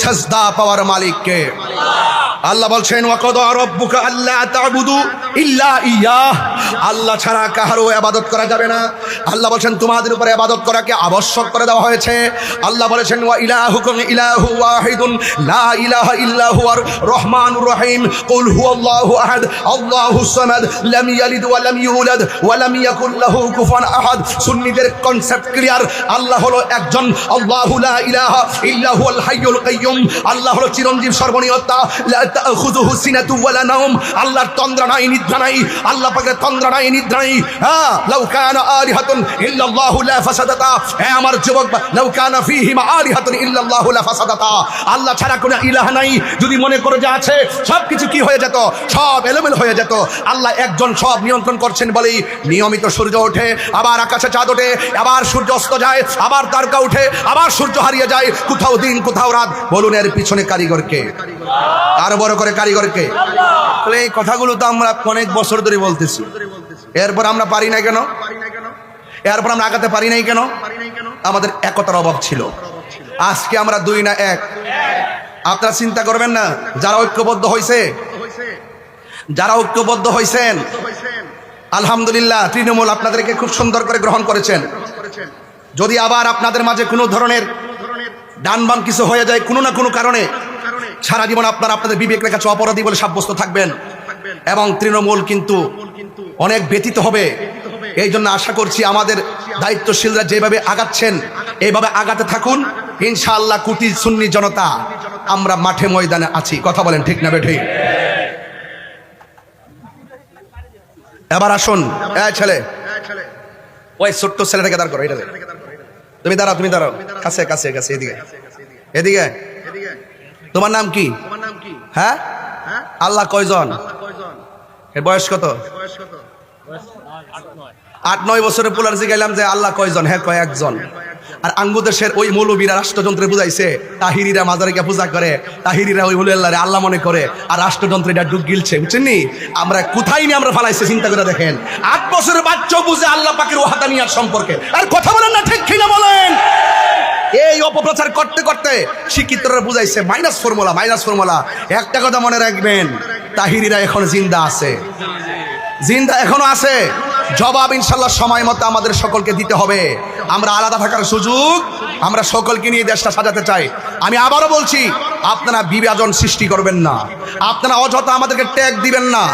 সাজদা পাওয়ার মালিককে। আল্লাহ বলছেন ওয়াকাদা রাব্বুকা আল্লা তা'বুদু ইল্লা ইয়াহ, আল্লাহ ছাড়া কাহারও ইবাদত করা যাবে না। আল্লাহ বলছেন তোমাদের উপরে ইবাদত করাকে আবশ্যক করে দেওয়া হয়েছে। আল্লাহ বলেছেন ওয়া ইলাহুকুম ইলাহু ওয়াহিদুন লা ইলাহা ইল্লা হুয়ার রহমানুর রহিম। কুল হুয়াল্লাহু আহাদ আল্লাহুস সামাদ লাম ইয়ালিদ ওয়া লাম ইউলাদ ওয়া লাম ইয়াকুল লাহু কুফুয়ান আহাদ। সুন্নিদের কনসেপ্ট ক্লিয়ার, আল্লাহ হলো একজন, আল্লাহু লা ইলাহা ইল্লা হুয়াল হাইয়ুল কাইয়্যুম। আল্লাহ হলো চিরঞ্জীব সর্বনিয়তা, লা তাখুযুহু সিনাতু ওয়া লা নাওম। আল্লাহর তন্দ্রা নাই, নিদ্রা নাই, আল্লাহ পাকের তন্দ্রা নাই, নিদ্রা নাই। হ্যাঁ, লাউ কানা আলিহাতুন ইল্লাল্লাহু লা ফাসাদাতা। হ্যাঁ আমার যুবক, লাউ কানা ফীহিমা আলিহাতুন ইল্লাল্লাহু লা ফাসাদাতা। আল্লাহ ছাড়া কোনো ইলাহ নাই। যদি মনে করে যে আছে, সব কিছু কি হয়ে যেত? সব এলোমেলো হয়ে যেত। আল্লাহ একজন সব নিয়ন্ত্রণ করছেন বলেই নিয়মিত সূর্য ওঠে, আবার আকাশে চাঁদ ওঠে, আবার সূর্য অস্ত যায়, আবার তারকা উঠে, আবার সূর্য হারিয়ে যায়, কোথাও দিন কোথাও রাত। বলুন এর পিছনে কারিগরকে? আর বড় করে কারিগরকে? তাহলে এই কথাগুলো তো আমরা অনেক বছর ধরে বলতেছি, এরপর আমরা পারি না কেন? এরপর আমরা আগাতে পারি নাই কেন? আমাদের একতার অভাব ছিল। আজকে আমরা দুই না এক। আপনারা চিন্তা করবেন না, যারা ঐক্যবদ্ধ হয়েছে, যারা ঐক্যবদ্ধ হয়েছেন, আলহামদুলিল্লাহ তৃণমূল আপনাদেরকে খুব সুন্দর করে গ্রহণ করেছেন। যদি আবার আপনাদের মাঝে কোনো ধরনের ডান বাম কিছু হয়ে যায় কোনো না কোনো কারণে, সারা জীবন আপনারা আপনাদের বিবেকের কাছে অপরাধী বলে সাব্যস্ত থাকবেন এবং তৃণমূল কিন্তু অনেক ব্যতীত হবে। এই জন্য আশা করছি আমাদের দায়িত্বশীলরা যেভাবে আগাচ্ছেন এইভাবে আগাতে থাকুন। ইনশাআল্লাহ কোটি সুন্নি জনতা আমরা মাঠে ময়দানে আছি। কথা বলেন ঠিক না বেঠিক? এবার আসুন, ছেলে, ওই ছোট্ট ছেলেটাকে দাঁড় করো, এটা তুমি দাঁড়াও, তুমি দাঁড়াও, কাছে কাছে কাছে, এদিকে এদিকে। তোমার নাম কি? হ্যাঁ, আল্লাহ কয়জন? এর বয়স কত? 8-9 বছরের পোলার জিগাইলাম যে আল্লাহ কয়জন? হ্যাঁ কয় একজন। আর আঙ্গু দেশের ওই মৌলবীরা রাষ্ট্রযন্ত্রে বুঝাইছে, তাহিরিরা মাজারিকে পূজা করে, তাহিরিরা ওই আল্লাহরে আল্লাহ মনে করে, আর রাষ্ট্রযন্ত্রে এটা ডুব গিলছে, বুঝছেন নি? আমরা কোথায় নিয়ে আমরা ফালাইছে চিন্তা করে দেখেন। 8 বছরের বাচ্চা বুঝে আল্লাহ পাকের ওয়াহাদানিয়াত সম্পর্কে, আর কথা বলেন না ঠিক কিনা বলেন? এই অপপ্রচার করতে করতে শিক্ষিতরা বুঝাইছে মাইনাস ফর্মুলা। একটা কথা মনে রাখবেন, তাহিরিরা এখন জিন্দা আছে, জিন্দা এখনো আছে। জবাব ইনশাল্লাহ সময় মতো আমাদের সকলকে দিতে হবে। আমরা আলাদা থাকার সুযোগ, আমরা সকলকে নিয়ে দেশটা সাজাতে চাই। আমি আবারও বলছি, আপনারা বিভাজন সৃষ্টি করবেন না, আপনারা অযথা আমাদেরকে ট্যাগ দিবেন না,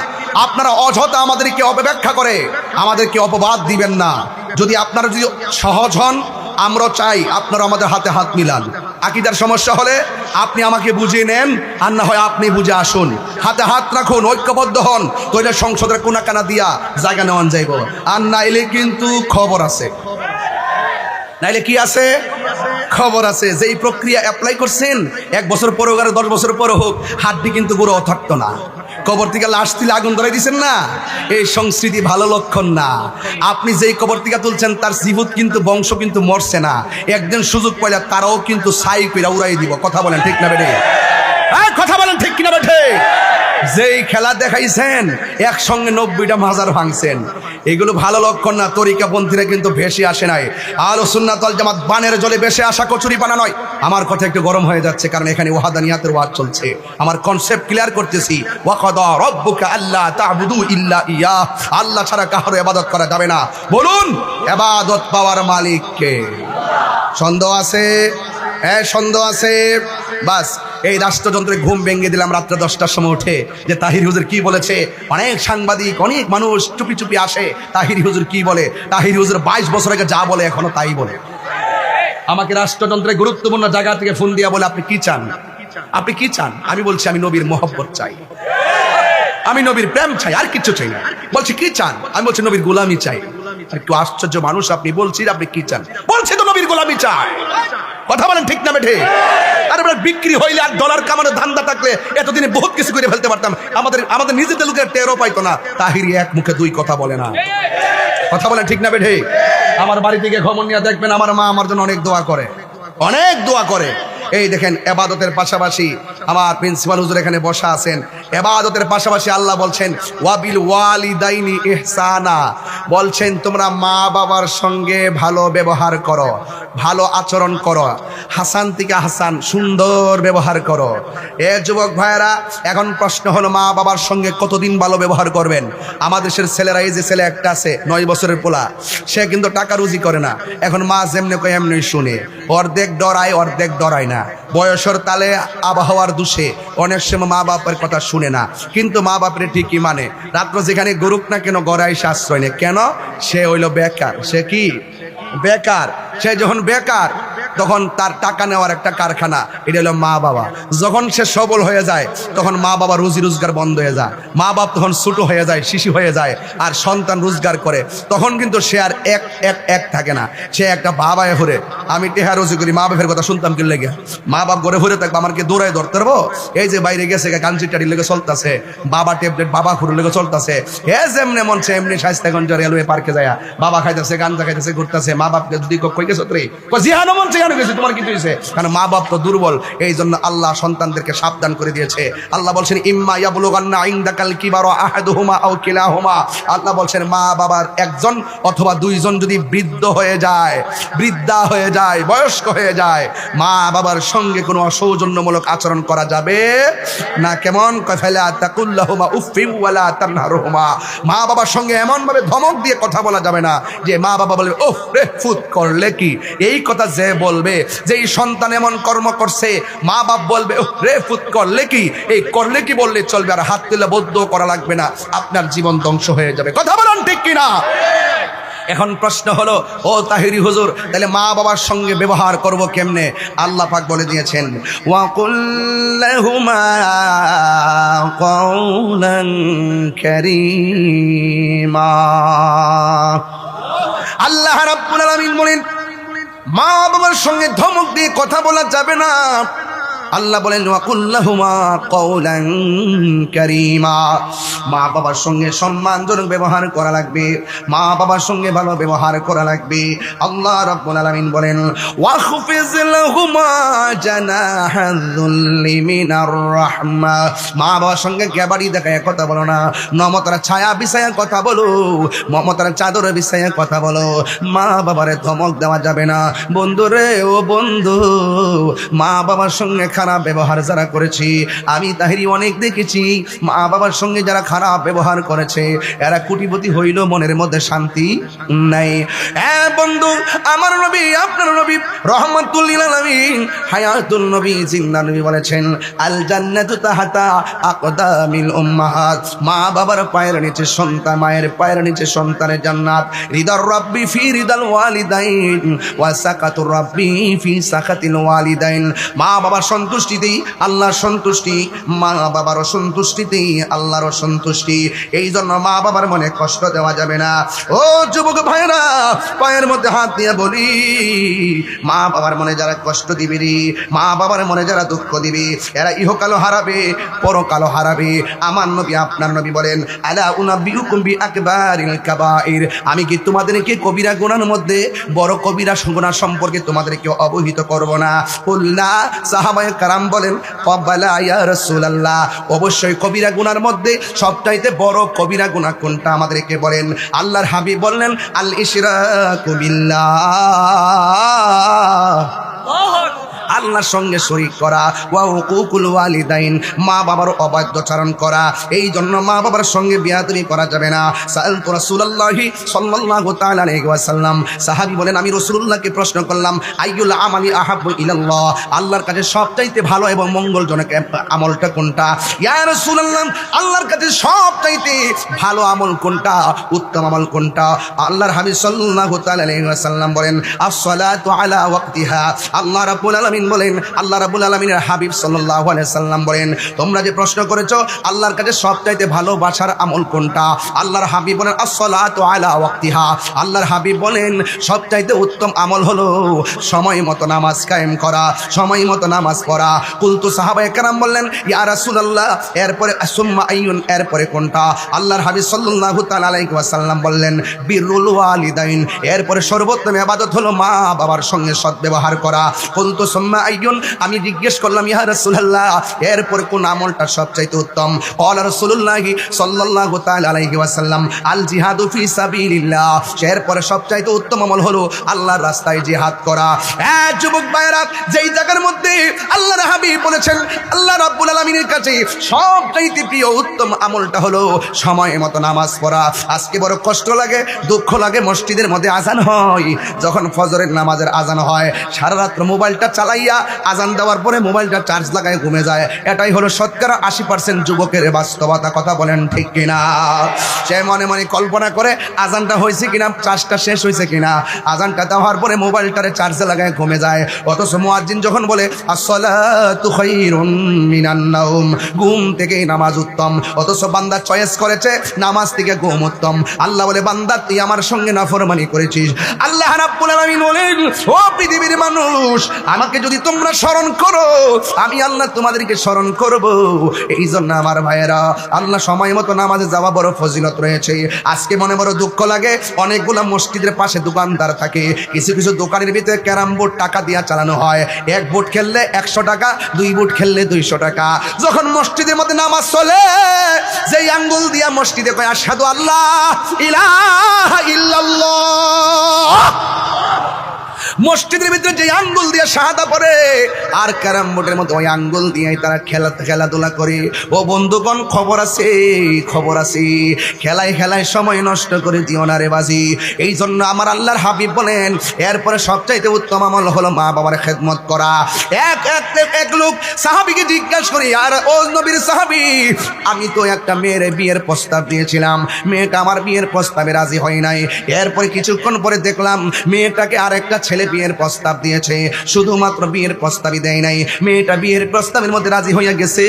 আপনারা অযথা আমাদেরকে অপব্যাখ্যা করে আমাদেরকে অপবাদ দিবেন না। যদি আপনারা যদি সহজ হন, আমরা চাই আপনারা আমাদের হাতে হাত মিলান। আকীদার সমস্যা হলে আপনি আমাকে বুঝিয়ে নেন, আর না হয় আপনি বুঝে আসুন। হাতে হাত রাখুন, ঐক্যবদ্ধ হন, তইলে সংসদের কোনা কানা দিয়া জায়গা নেওয়ান যাইব। আর নাইলে কিন্তু খবর আছে, নাইলে কি আছে? খবর আছে। যেই প্রক্রিয়া অ্যাপ্লাই করছেন, 1 বছর পরে হোক আর 10 বছর পরে হোক, হাড্ডি কিন্তু গুঁড়ো থাকতো না। কবর থেকে লাশ তুলে আগুন ধরাই দিচ্ছেন না, এই সংস্কৃতি ভালো লক্ষণ না। আপনি যেই কবর থেকে তুলছেন তার জীবত কিন্তু বংশ কিন্তু মরছে না, একদিন সুযোগ পাইলে তারাও কিন্তু ছাই কইরা উড়াই দিব। কথা বলেন ঠিক না বেঠে? হ্যাঁ, কথা বলেন ঠিক কিনা বেঠে? যেই খেলা দেখাইছেন, একসঙ্গে 90টা মাজার ভাঙছেন, এগুলো ভালো লক্ষণ না। তরিকাপন্থীরা কিন্তু ভেসে আসে নাই। আহলুস সুন্নাত ওয়াল জামাত বানের জলে ভেসে আসা কচুরি পানা নয়। আমার কথা একটু গরম হয়ে যাচ্ছে, কারণ এখানে ওয়াহাদানিয়াতের ওয়াজ চলছে। আমার কনসেপ্ট ক্লিয়ার করতেছি। ওয়া কাদা রাব্বুকা আল্লা তা'বুদু ইল্লা ইয়াহ, আল্লাহ ছাড়া কারো ইবাদত করা যাবে না। বলুন, ইবাদত পাওয়ার মালিক কে? সন্দেহ আছে? হ্যাঁ, সন্দেহ আছে। বাস এই রাষ্ট্রযন্ত্রে ঘুম ভেঙে দিলাম রাত্রে 10টার সময় উঠে, যে তাহির হুজুর কি বলেছে। অনেক সাংবাদিক, অনেক মানুষ চুপি চুপি আসে, তাহির হুজুর কি বলে। তাহির হুজুর 22 বছর আগে যা বলে এখনো তাই বলে। আমাকে রাষ্ট্রযন্ত্রে গুরুত্বপূর্ণ জায়গা থেকে ফোন দিয়া বলে, আপনি কি চান? আপনি কি চান? আমি বলছি, আমি নবীর মহব্বত চাই, আমি নবীর প্রেম চাই, আর কিচ্ছু চাই না। বলছি কি চান? আমি বলছি নবীর গোলামি চাই। একটু আশ্চর্য মানুষ, আপনি বলছি আপনি কি চান? বলছি তো নবীর গোলামি চাই। কথা বলেন ঠিক না বেঠে? আর আমরা বিক্রি হইলে আর ডলার কামানোর ধান্দা থাকলে এতদিনে বহুত কিছু করে ফেলতে পারতাম। আমাদের নিজেদের লোকের টেরও পাইতো না। তাহিরি এক মুখে দুই কথা বলে না। কথা বলেন ঠিক না বেঠে? আমার বাড়ি থেকে খবর নিয়ে দেখবেন, আমার মা আমার জন্য অনেক দোয়া করে, অনেক দোয়া করে। এই দেখেন, ইবাদতের পাশাপাশি আমার প্রিন্সিপাল হুজুর এখানে বসা আছেন। ইবাদতের পাশাপাশি আল্লাহ বলছেন ওয়াবিল ওয়ালিদাইনি ইহসানা, বলছেন তোমরা মা বাবার সঙ্গে ভালো ব্যবহার করো, ভালো আচরণ করো, হাসান থেকে হাসান, সুন্দর ব্যবহার করো। এ যুবক ভাইয়েরা, এখন প্রশ্ন হলো মা বাবার সঙ্গে কতদিন ভালো ব্যবহার করবেন? আমাদের দেশের ছেলেরা, এই যে ছেলে একটা আছে 9 বছরের পোলা, সে কিন্তু টাকা রুজি করে না। এখন মা যেমনি কয় এমনি শুনে, অর্ধেক ডরায় অর্ধেক ডরায় না। বয়সের তালে, আবহাওয়ার দোষে অনেক সময় মা বাপের কথা শুনে না, কিন্তু মা বাপের ঠিকই মানে। রাত্র যেখানে গরুক না কেন গড়াই আশ্রয় নেই। কেন? সে হইল বেকার। সে কি? বেকার। সে যখন বেকার, তখন তার টাকা নেওয়ার একটা কারখানা, এটা হলো মা বাবা। যখন সে সবল হয়ে যায়, তখন মা বাবা রুজি রোজগার বন্ধ হয়ে যায়। মা বাপ তখন ছোট হয়ে যায়, শিশু হয়ে যায়, আর সন্তান রোজগার করে। তখন কিন্তু সে আর এক থাকে না, সে একটা বাবায় ঘুরে। আমি টেহা রুজি করি, মা বাপের কথা শুনতাম কি লেগে। মা বাপ ঘরে ঘুরে থাকবো, আমাকে দৌড়ায় ধরতে পারবো? এই যে বাইরে গেছে, কাঞ্চিটারির লেগে চলতেছে, বাবা ট্যাবলেট বাবা খুঁড়ের লেগে চলতেছে। হে যেমনি মন সে এমনি স্বাস্থ্যগঞ্জ রেলওয়ে পার্কে যায়, বাবা খাইতেছে, গাঞ্জা খাইতেছে, ঘুরতেছে। মা বাপকে যদি কই গেছো রে, জিহানো মন চেহানো গেছে, তোমার কি হয়েছে? কারণ মা বাপ তো দুর্বল। এই জন্য আল্লাহ সন্তানদেরকে সাবধান করে দিয়েছে। আল্লাহ বলছেন ইম্মা ইয়াবলুগান্না ইনদাকাল কিবারা আহাদুহুমা আও কিলাহুমা, আল্লাহ বলছেন মা বাবার একজন অথবা দুইজন যদি বৃদ্ধ হয়ে যায়, বৃদ্ধা হয়ে যায়, বয়স্ক হয়ে যায়, মা বাবার সঙ্গে কোনো অসৌজন্যমূলক আচরণ করা যাবে না। কেমন? ফালা তাকুল্লাহুমা উফফিন ওয়ালা তানহারহুমা, মা বাবার সঙ্গে এমন ভাবে ধমক দিয়ে কথা বলা যাবে না যে মা বাবা বলবে ওহ রে ফুত করলে কি। এই কথা যে বলবে, যে এই সন্তান এমন কর্ম করছে, মা বাপ বলবে ওহ রে ফুত করলে কি। এই করলে কি বললে চলবে, আর হাত তুলে বদ্ধ করা লাগবে না, আপনার জীবন ধ্বংস হয়ে যাবে। কথা বলেন ঠিক কিনা? এখন প্রশ্ন হলো, ও তাহিরি হুজুর, তাহলে মা বাবার সঙ্গে ব্যবহার করব কেমনে? আল্লাহ পাক বলে দিয়েছেন, ওয়া কুল্লাহুমা কওলান কারীমা। আল্লাহ রাব্বুল আলামিন বলেন, মা বাবার সঙ্গে ধমক দিয়ে কথা বলা যাবে না। আল্লাহ বলেন, ওয়া কুল্লাহুমা কওলান কারীমা। মা বাবার সঙ্গে সম্মানজনক ব্যবহার করা লাগবে, মা বাবার সঙ্গে ভালো ব্যবহার করা লাগবে। আল্লাহ রাব্বুল আলামিন বলেন, ওয়াখফিজ লাহুমা জানাহাযুল্লি মিনার রাহমা। মা বাবার সঙ্গে গ্যাবারি দেখায় কথা বলো না, মমতার ছায়া বিছায়া কথা বলো, মমতার চাদর বিছায়া কথা বলো। মা বাবারে ধমক দেওয়া যাবে না। বন্ধু রে, ও বন্ধু, মা বাবার সঙ্গে খারাপ ব্যবহার যারা করেছি, আমি তাহিরি অনেক দেখেছি, মা বাবার সঙ্গে যারা খারাপ ব্যবহার করেছে এরা কোটিপতি হইল, মনের মধ্যে শান্তি নাই। হ্যাঁ বন্ধু, আমার নবী, আপনার নবী রহমাতুল লিল আলামিন হায়াতুল নবী জিন্দা নবী বলেছেন, আল জান্নাতু তাহাতা আকদামিল উম্মাহাত। মা বাবার পায়ের নিচে সন্তান, মায়ের পায়ের নিচে সন্তানের জান্নাত। রিদার রাব্বি ফি রিদাল ওয়ালিদাইন ওয়া সাকাতুর রাব্বি ফি সাকাতিল ওয়ালিদাইন। মা বাবার সন্তুষ্টিতেই আল্লাহর সন্তুষ্টি, মা বাবার সন্তুষ্টিতেই আল্লাহর সন্তুষ্টি। এই জন্য মা বাবার মনে কষ্ট দেওয়া যাবে না। ও যুবক ভাইরা, পায়ের মধ্যে হাত দিয়ে বলি, মা বাবার মনে যারা কষ্ট দিবি রে, মা বাবার মনে যারা দুঃখ দিবি, এরা ইহকালও হারাবে, পরকালও হারাবে। আমার নবী, আপনার নবী বলেন, আলা উনাব্বিউকুম বিআকবারিল কাবাইর। আমি কি তোমাদেরকে কবিরা গুনার মধ্যে বড় কবিরা গুনাহ সম্পর্কে তোমাদেরকে অবহিত করব না? কুল্লা, সাহাবায়ে কারাম বলেন, ক্বাবালা ইয়া রাসূলুল্লাহ, অবশ্যই কবিরা গুনার মধ্যে সবচাইতে বড় কবিরা গুনাহ কোনটা আমাদেরকে বলেন। আল্লাহর হাবিব বললেন, আল ইশরাকু বিল্লাহ, আল্লাহর সঙ্গে শরীক করা, ওয়া হুকুকুল ওয়ালিদাইন, মা বাবার অবাধ্যচারণ করা। এই জন্য মা বাবার সঙ্গে বিয়াদবি করা যাবে না। সাআলতু রাসূলুল্লাহি সাল্লাল্লাহু তাআলা আলাইহি ওয়াসাল্লাম, সাহাবী বলেন, আমি রাসূলুল্লাহকে প্রশ্ন করলাম, আইয়ুল আমালি আহাব্বু ইলাল্লাহ, আল্লাহর কাছে সবচাইতে ভালো এবং মঙ্গলজনক আমলটা কোনটা? ইয়া রাসূলুল্লাহ, আল্লাহর কাছে সবচাইতে ভালো আমল কোনটা, উত্তম আমল কোনটা? আল্লাহর হাবিব সাল্লাল্লাহু তাআলা আলাইহি ওয়াসাল্লাম বলেন, আসসালাতু আলা ওয়াক্তিহা। আল্লাহ রাব্বুল আলামিন বলেন, আল্লাহ রাব্বুল আলামিনের হাবিব সাল্লাল্লাহু আলাইহি সাল্লাম বলেন, তোমরা যে প্রশ্ন করেছো আল্লাহর কাছে সবচাইতে ভালোবাসার আমল কোনটা, আল্লাহর হাবিব বলেন, আসসালাতু আলা ওয়াক্তিহা। আল্লাহর হাবিব বলেন, সবচাইতে উত্তম আমল হলো সময় মতো নামাজ কায়েম করা, সময় মতো নামাজ পড়া। কুলতু, সাহাবায়ে কেরাম বললেন, ইয়া রাসূলুল্লাহ, এরপরে সুম্মা আইয়ুন, এরপরে কোনটা? আল্লাহর হাবিব সাল্লাল্লাহু তাআলা আলাইহি ওয়াসাল্লাম বললেন, বিররুল ওয়ালিদাইন, এরপরে সর্বোত্তম ইবাদত হলো মা বাবার সঙ্গে সদ্ব্যবহার করা। কুলতু সুম্মা আইয়ুন, আমি জিজ্ঞেস করলাম, ইয়া রাসূলুল্লাহ, এরপর কোন আমলটা সবচাইতে উত্তম? ক্বালা রাসূলুল্লাহ সাল্লাল্লাহু তাআলা আলাইহি ওয়াসাল্লাম, আল জিহাদু ফি সাবিলিল্লাহ, এরপরে সবচাইতে উত্তম আমল হলো আল্লাহর রাস্তায় জিহাদ করা। যুবক ভাইরা, যেই জায়গার মধ্যে আল্লাহর হাবিব বলেছেন আল্লাহ রাব্বুল আলামিনের কাছে সবচাইতে প্রিয় উত্তম আমলটা হলো সময় মতো নামাজ পড়া। আজকে বড় কষ্ট লাগে, দুঃখ লাগে, মসজিদের মধ্যে আজান হয়, যখন ফজরের নামাজের আজান হয়, সারা রাত মোবাইলটা চালাইয়া আজান দেওয়ার পরে মোবাইলটা চার্জ লাগায় ঘুমে যায়। এটাই হলো শতকরা 80% যুবকের বাস্তবতা। কথা বলেন ঠিক কিনা? সে মনে মনে কল্পনা করে আজানটা হয়েছে কিনা, চার্জটা শেষ হয়েছে কিনা, আজানটা দেওয়ার পরে মোবাইলটারে চার্জে লাগায় ঘুমে যায়। অথচ মুয়াজ্জিন যখন বলে আসসালাতু খায়রুম মিনান নাওম, ঘুম থেকে নামাজ উত্তম, অথচ বান্দা চয়েস করেছে নামাজ থেকে ঘুম উত্তম। আল্লাহ বলে, বান্দা তুই আমার সঙ্গে নাফরমানি করেছিস। আল্লাহ রাব্বুল আলামিন বলেন, ও পৃথিবীর মানুষ, আমাকে যদি তোমরা স্মরণ করো, আমি আল্লাহ তোমাদেরকে স্মরণ করব। এই জন্য আমার ভাইয়েরা, আল্লাহ সময় মতো নামাজে যাওয়া বড় ফজিলত রয়েছে। আজকে মনে বড় দুঃখ লাগে, অনেকগুলো মসজিদের পাশে দোকানদার থাকে, কিছু কিছু দোকানের ভিতরে ক্যারাম বোর্ড টাকা দিয়া চালানো হয়। এক বোর্ড খেললে 100 টাকা, 2 বোর্ড খেললে 200 টাকা। যখন মসজিদের মধ্যে নামাজ চলে, যেই আঙ্গুল দিয়া মসজিদে কয় আশহাদু আল্লাহ ইলাহা ইল্লাল্লাহ, মসজিদের ভিতরে যে আঙ্গুল দিয়ে শাহাদা পড়ে আর ক্যারাম বোর্ডের মতো ওই আঙ্গুল দিয়ে তারা খেলাধুলা করে। ও বন্ধুগণ, খবর আছে, খবর আছে, খেলায় খেলায় সময় নষ্ট করে দিও না রে বাজি। এই জন্য আমার আল্লাহর হাবিব বলেন, এরপরে সবচাইতে উত্তম আমল হলো মা বাবার খেদমত করা। এক লোক সাহাবীকে জিজ্ঞাসা করি, আর ও নবীর সাহাবী, আমি তো একটা মেয়ের বিয়ের প্রস্তাব দিয়েছিলাম, মেয়েটা আমার বিয়ের প্রস্তাবে রাজি হয় নাই। এরপরে কিছুক্ষণ পরে দেখলাম মেয়েটাকে আরেকটা ছেলে বিয়ের প্রস্তাব দিয়েছে। শুধুমাত্র বিয়ের প্রস্তাবই দেয় নাই, মেয়েটা বিয়ের প্রস্তাবের মধ্যে রাজি হয়ে গেছে।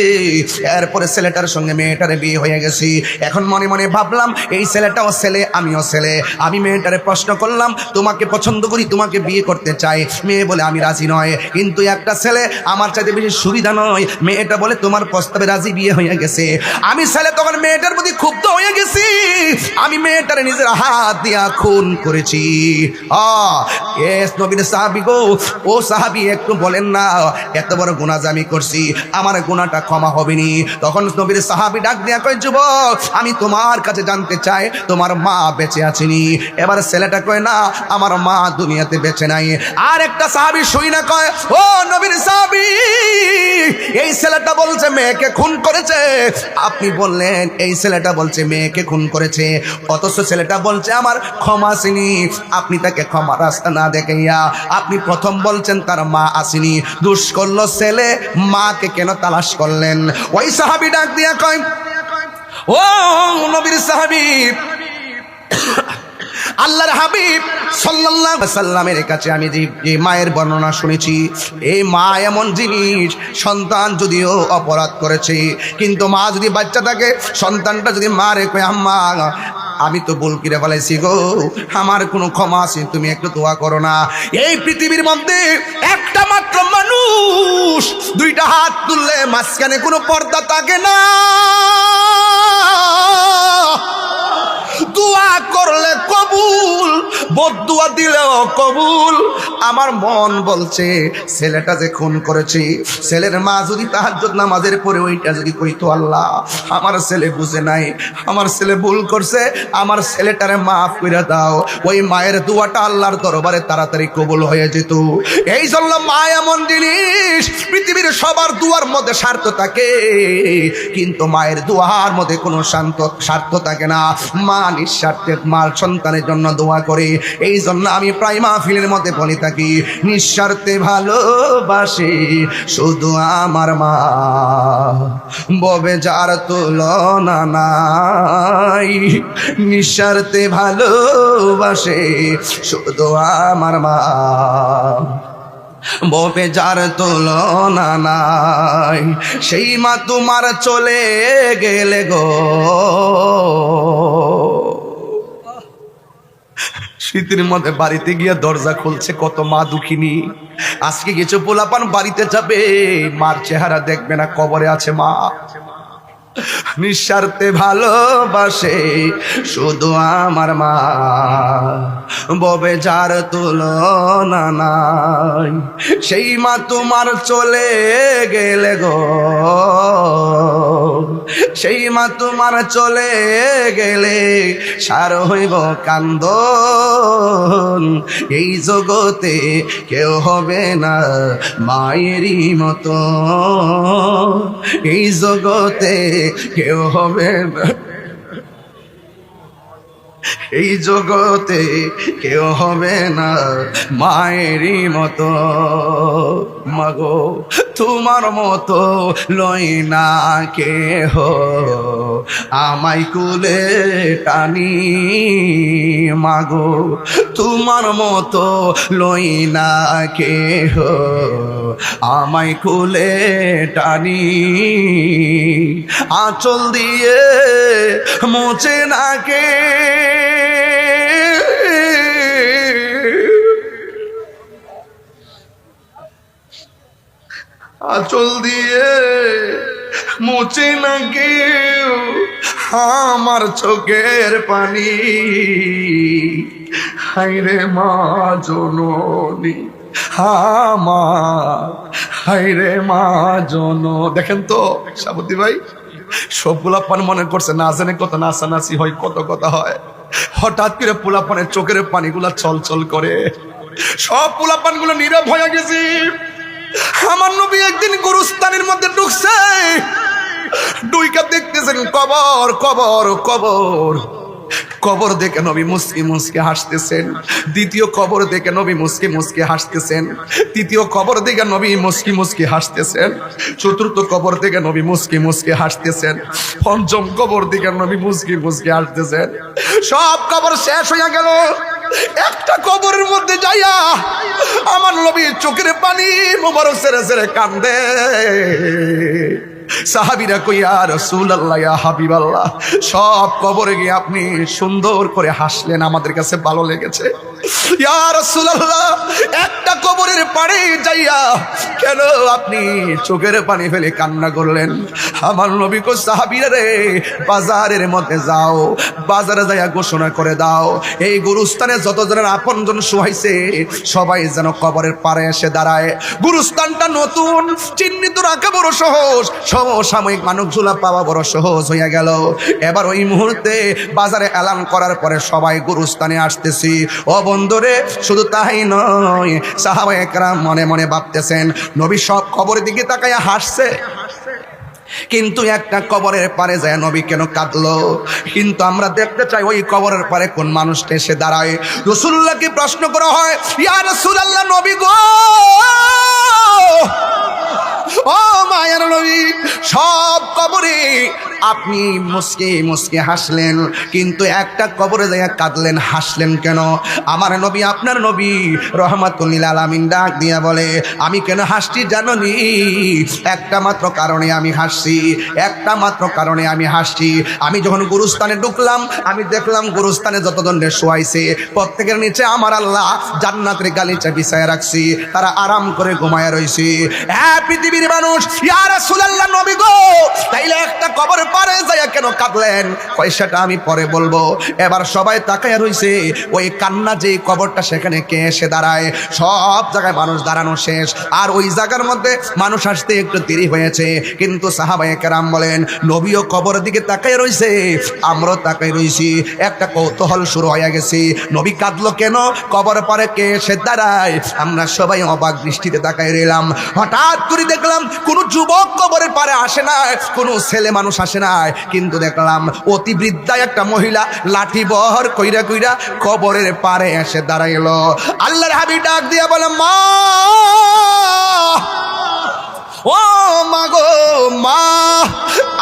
এরপরে ছেলেটার সঙ্গে মেয়েটারে বিয়ে হয়ে গেছি। এখন মনে মনে ভাবলাম এই ছেলেটাও ছেলে, আমিও ছেলে। আমি মেয়েটারে প্রশ্ন করলাম, তোমাকে পছন্দ করি, তোমাকে বিয়ে করতে চাই। মেয়ে বলে আমি রাজি নয়, কিন্তু একটা ছেলে আমার চাইতে বেশি সুবিধা নয়। মেয়েটা বলে তোমার প্রস্তাবে রাজি, বিয়ে হয়ে গেছে। আমি ছেলে তখন মেয়েটার প্রতি ক্ষুব্ধ হয়ে গেছি। আমি মেয়েটারে নিজের হাত দিয়া খুন করেছি। নবীর সাহাবী গো, ও সাহাবী একটু বলেন না, এত বড় গুনাহ আমি করছি, আমার গুনাহটা ক্ষমা হবে নি? তখন নবীর সাহাবী ডাক দিয়া কয়, যুবক, আমি তোমার কাছে জানতে চাই তোমার মা বেঁচে আছেনি? এবার ছেলেটা কয়, না, আমার মা দুনিয়াতে বেঁচে নাই। আর একটা সাহাবী শুই না কয়, ও নবীর সাহাবী, এই ছেলেটা বলছে মেয়েকে খুন করেছে। আপনি বললেন এই ছেলেটা বলছে মেয়েকে খুন করেছে, অথচ ছেলেটা বলছে আমার ক্ষমা আসেনি। আপনি তাকে ক্ষমা রাস্তা না দেখাইয়া আপনি প্রথম বলছেন তার মা আসেনি। দোষ করলো ছেলে, মাকে কেন তালাশ করলেন? ওই সাহাবী ডাক দিয়া কয়, ও নবীর সাহাবী, আল্লাহর হাবিব সাল্লাল্লাহু আলাইহি সাল্লামের কাছে আমি যে মায়ের বর্ণনা শুনেছি, এই মা এমন জিনিস, সন্তান যদিও অপরাধ করেছে, কিন্তু মা যদি বাচ্চা থাকে, সন্তানটা যদি মারে কয়, আম্মা আমি তো ভুল করে ফেলেছি গো, আমার কোনো ক্ষমা আছে, তুমি একটু দোয়া করো না। এই পৃথিবীর মধ্যে একটা মাত্র মানুষ দুইটা হাত তুললে মাঝখানে কোনো পর্দা থাকে না। দোয়া করলে কবুল, বদদুয়া দিলেও কবুল। আমার মন বলছে ছেলেটা যে খুন করেছে, ছেলের মা যদি তাহাজ্জুদ নামাজের পরে ওইটা যদি কইতো, আল্লাহ আমার ছেলে বুঝে নাই, আমার ছেলে ভুল করছে, আমার ছেলেটারে মাফ করে দাও, ওই মায়ের দোয়াটা আল্লাহর দরবারে তাড়াতাড়ি কবুল হয়ে যেত। এই জন্য মা এমন জিনিস, পৃথিবীর সবার দোয়ার মধ্যে স্বার্থ থাকে, কিন্তু মায়ের দোয়ার মধ্যে কোনো স্বার্থ থাকে না। মা নিঃস্বার্থে মার সন্তানের জন্য দোয়া করে। এই জন্য আমি প্রায় মাহফিলের মধ্যে বলে থাকি, নিঃস্বার্থে ভালোবাসে শুধু আমার মা, ববে যার তুলনা নাই। নিঃস্বার্থে ভালোবাসে শুধু আমার মা, ববে যার তুলনা নাই। সেই মা তোমার চলে গেলে গো, শীতের মধ্যে বাড়িতে গিয়া দরজা খুলছে কত মা দুঃখিনী। আজকে কিছু পোলাপান বাড়িতে যাবে, মার চেহারা দেখবে না, কবরে আছে মা। নিঃস্বার্থে ভালোবাসে শুধু আমার মা, ববে যার তুলনা নাই। সেই মা তোমার চলে গেলে গো, সেই মা তোমার চলে গেলে সার হইব কান্দন। এই জগতে কেউ হবে না মায়েরই মতো, এই জগতে কেউ হবে না, এই জগতে কেউ হবে না মায়েরই মতো। মাগো তোমার মতো লই না কেহ, আমায় কুলে টানি। মাগো তোমার মতো লই না কেহ, আমায় কুলে টানি। আঁচল দিয়ে মোচে না কে, আঁচল দিয়ে মুছে না কেউ আমার চোখের পানি। হায়রে মা জননী আমার, হায়রে মা জন। দেখেন তো সাবতী ভাই, সবগুলা পান মনে করছে না জানে কত নাচানাচি হয়, কত কথা হয়, হঠাৎ করে পোলাপানের চোখের পানিগুলা চল চল করে। সব পোলাপানগুলো নীরব হয়ে গেছে। আমার নবী একদিন গুরুস্থানের মধ্যে ঢুকছে, ডুইকা দেখতেছেন কবর কবর কবর। কবর দেখে নবী মুস্কি মুস্কি হাসতেছেন। দ্বিতীয় কবর দেখে নবী মুস্কি মুস্কি হাসতেছেন। তৃতীয় কবর দেখে নবী মুস্কি মুস্কি হাসতেছেন। চতুর্থ কবর দেখে নবী মুস্কি মুস্কি হাসতেছেন। পঞ্চম কবর দেখে নবী মুস্কি মুস্কি হাসতেছেন। সব কবর শেষ হয়ে গেল। একটা কবরের মধ্যে যাইয়া আমার নবী চোখের পানি মোবারক ছেড়ে ছেড়ে কান্দে। সাহাবীরা কই ইয়া রাসূলুল্লাহ, ইয়া হাবিবাল্লাহ, সব কবরে গিয়ে আপনি সুন্দর করে হাসলেন, আমাদের কাছে ভালো লেগেছে। ইয়া রাসূলুল্লাহ, একটা কবরের পাড়ে যাইয়া কেন আপনি চোখের পানি ফেলে কান্না করলেন? আমার নবী কো সাহাবীরা রে, বাজারের মধ্যে যাও, বাজারে যাইয়া ঘোষণা করে দাও, এই গুরুস্থানে যতজনের আপনজন শুয়াইছে সবাই যেন কবরের পাড়ে এসে দাঁড়ায়। গুরুস্থানটা নতুন, চিহ্নিত রাখা বড় সহজ, সমসাময়িক মানুষগুলা পাওয়া বড় সহজ হইয়া গেল। এবার ওই মুহূর্তে বাজারে এলান করার পরে সবাই গুরুস্থানে আসতেছি। ও বন্ধুরে, শুধু তাই নয়, সাহাবায়ে কেরাম মনে মনে ভাবতেছেন নবী সব কবরের দিকে তাকাইয়া হাসছে, কিন্তু একটা কবরের পারে যায় নবী কেন কাঁদলো? কিন্তু আমরা দেখতে চাই ওই কবরের পারে কোন মানুষটা এসে দাঁড়ায়। রাসূলুল্লাহকে প্রশ্ন করা হয়, ইয়া রাসূলুল্লাহ, নবী গো, ও মায়ের নবী, সব কবরে আপনি মুস্কি মুস্কি হাসলেন, কিন্তু একটা কবরে যাইয়া কাঁদলেন, হাসলেন কেন? আমার নবী, আপনার নবী রহমাতুল লিল আলামিন ডাক দিয়া বলে, আমি কেন হাসছি জানোনি? একটা মাত্র কারণে আমি হাসছি, একটা মাত্র কারণে আমি হাসছি। আমি যখন গুরুস্থানে ঢুকলাম, আমি দেখলাম গুরুস্থানে যতজনের শোয়াইছে প্রত্যেকের নিচে আমার আল্লাহ জান্নাতের গালিচা বিছায় রাখছি, তারা আরাম করে ঘুমায় রইছে। হ্যাঁ পৃথিবীর মানুষ, ইয়া রাসূলুল্লাহ, নবী গো, তাইলে একটা কবর পারে যাইয়া কেন কাঁদলেন? পয়সাটা আমি পরে বলবো। এবার সবাই তাকায়া রইছে ওই কান্না যে কবরটা, সেখানে কে এসে দাঁড়ায়? সব জায়গায় মানুষ দাঁড়ানো শেষ, আর ওই জায়গার মধ্যে মানুষ আসতে একটু দেরি হয়েছে। কিন্তু সাহাবায়ে কেরাম বলেন, নবীও কবরের দিকে তাকায় রইছে, আমরাও তাকায় রইছি। একটা কৌতূহল শুরু হয়ে গেছে, নবী কাঁদলো কেন? কবর পারে কে এসে দাঁড়ায়? আমরা সবাই অবাক দৃষ্টিতে তাকায় রইলাম। হঠাৎ করে দেখলাম কোনো যুবক কবরের পারে আসে না, কোনো ছেলে মানুষ আসে না, কিন্তু দেখলাম অতি বৃদ্ধা একটা মহিলা লাঠি বহর কইরা কইরা কবরের পারে এসে দাঁড়াইলো। আল্লাহর হাবিব ডাক দিয়া বলে, মা, ও মা গো, মা,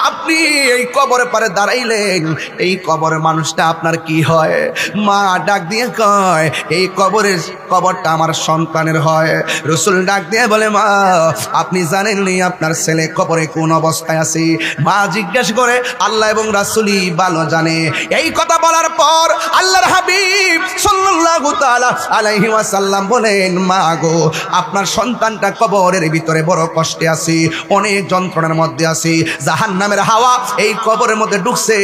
আপনি এই কবরের পারে দাঁড়াইলেন, এই কবরের মানুষটা আপনার কি হয়? মা ডাক দিয়ে কয়, এই কবরটা আমার সন্তানের হয়। রাসূল ডাক দিয়ে বলে, মা, আপনি জানেননি আপনার ছেলে কবরে কোন অবস্থায় আছে? মা জিজ্ঞাসা করে, আল্লাহ এবং রাসূলই ভালো জানে। এই কথা বলার পর আল্লাহর হাবিব সাল্লাল্লাহু তাআলা আলাইহি ওয়াসাল্লাম বলেন, মা গো, আপনার সন্তানটা কবরের ভিতরে বড় কষ্টে আছে, অনেক যন্ত্রণার মধ্যে আছে, জাহান্নামের হাওয়া এই কবরের মধ্যে ঢুকছে,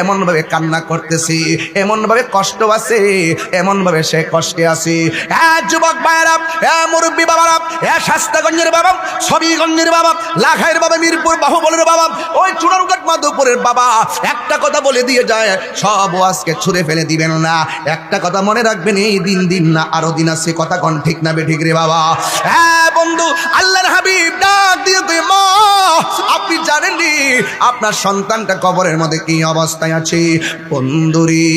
এমন ভাবে কান্না করতেছে, এমন ভাবে কষ্ট আছে, এমন ভাবে সে কষ্টে আছে। যুবক ভাইরা, মুরব্বী বাবারা, শাস্তাগঞ্জের বাবা, ছবিগঞ্জের বাবা, লাখাইয়ের বাবা, মিরপুর বাহুবলের বাবা, ওই চুনারঘাট মাধবপুরের বাবা, একটা কথা বলে দিয়ে যায়, সব আজকে ছুঁড়ে ফেলে দিবেন না। একটা কথা মনে রাখবেন, এই দিন না আরো দিন আছে। কথা কোন ঠিক না বেঠিক রে বাবা? হ্যাঁ বন্ধু, আল্লাহর হাবিব ডাক দিয়ে কই, মা, আপনি জানেননি আপনার সন্তানটা কবরের মধ্যে কি অবস্থায় আছে? বন্ধুরি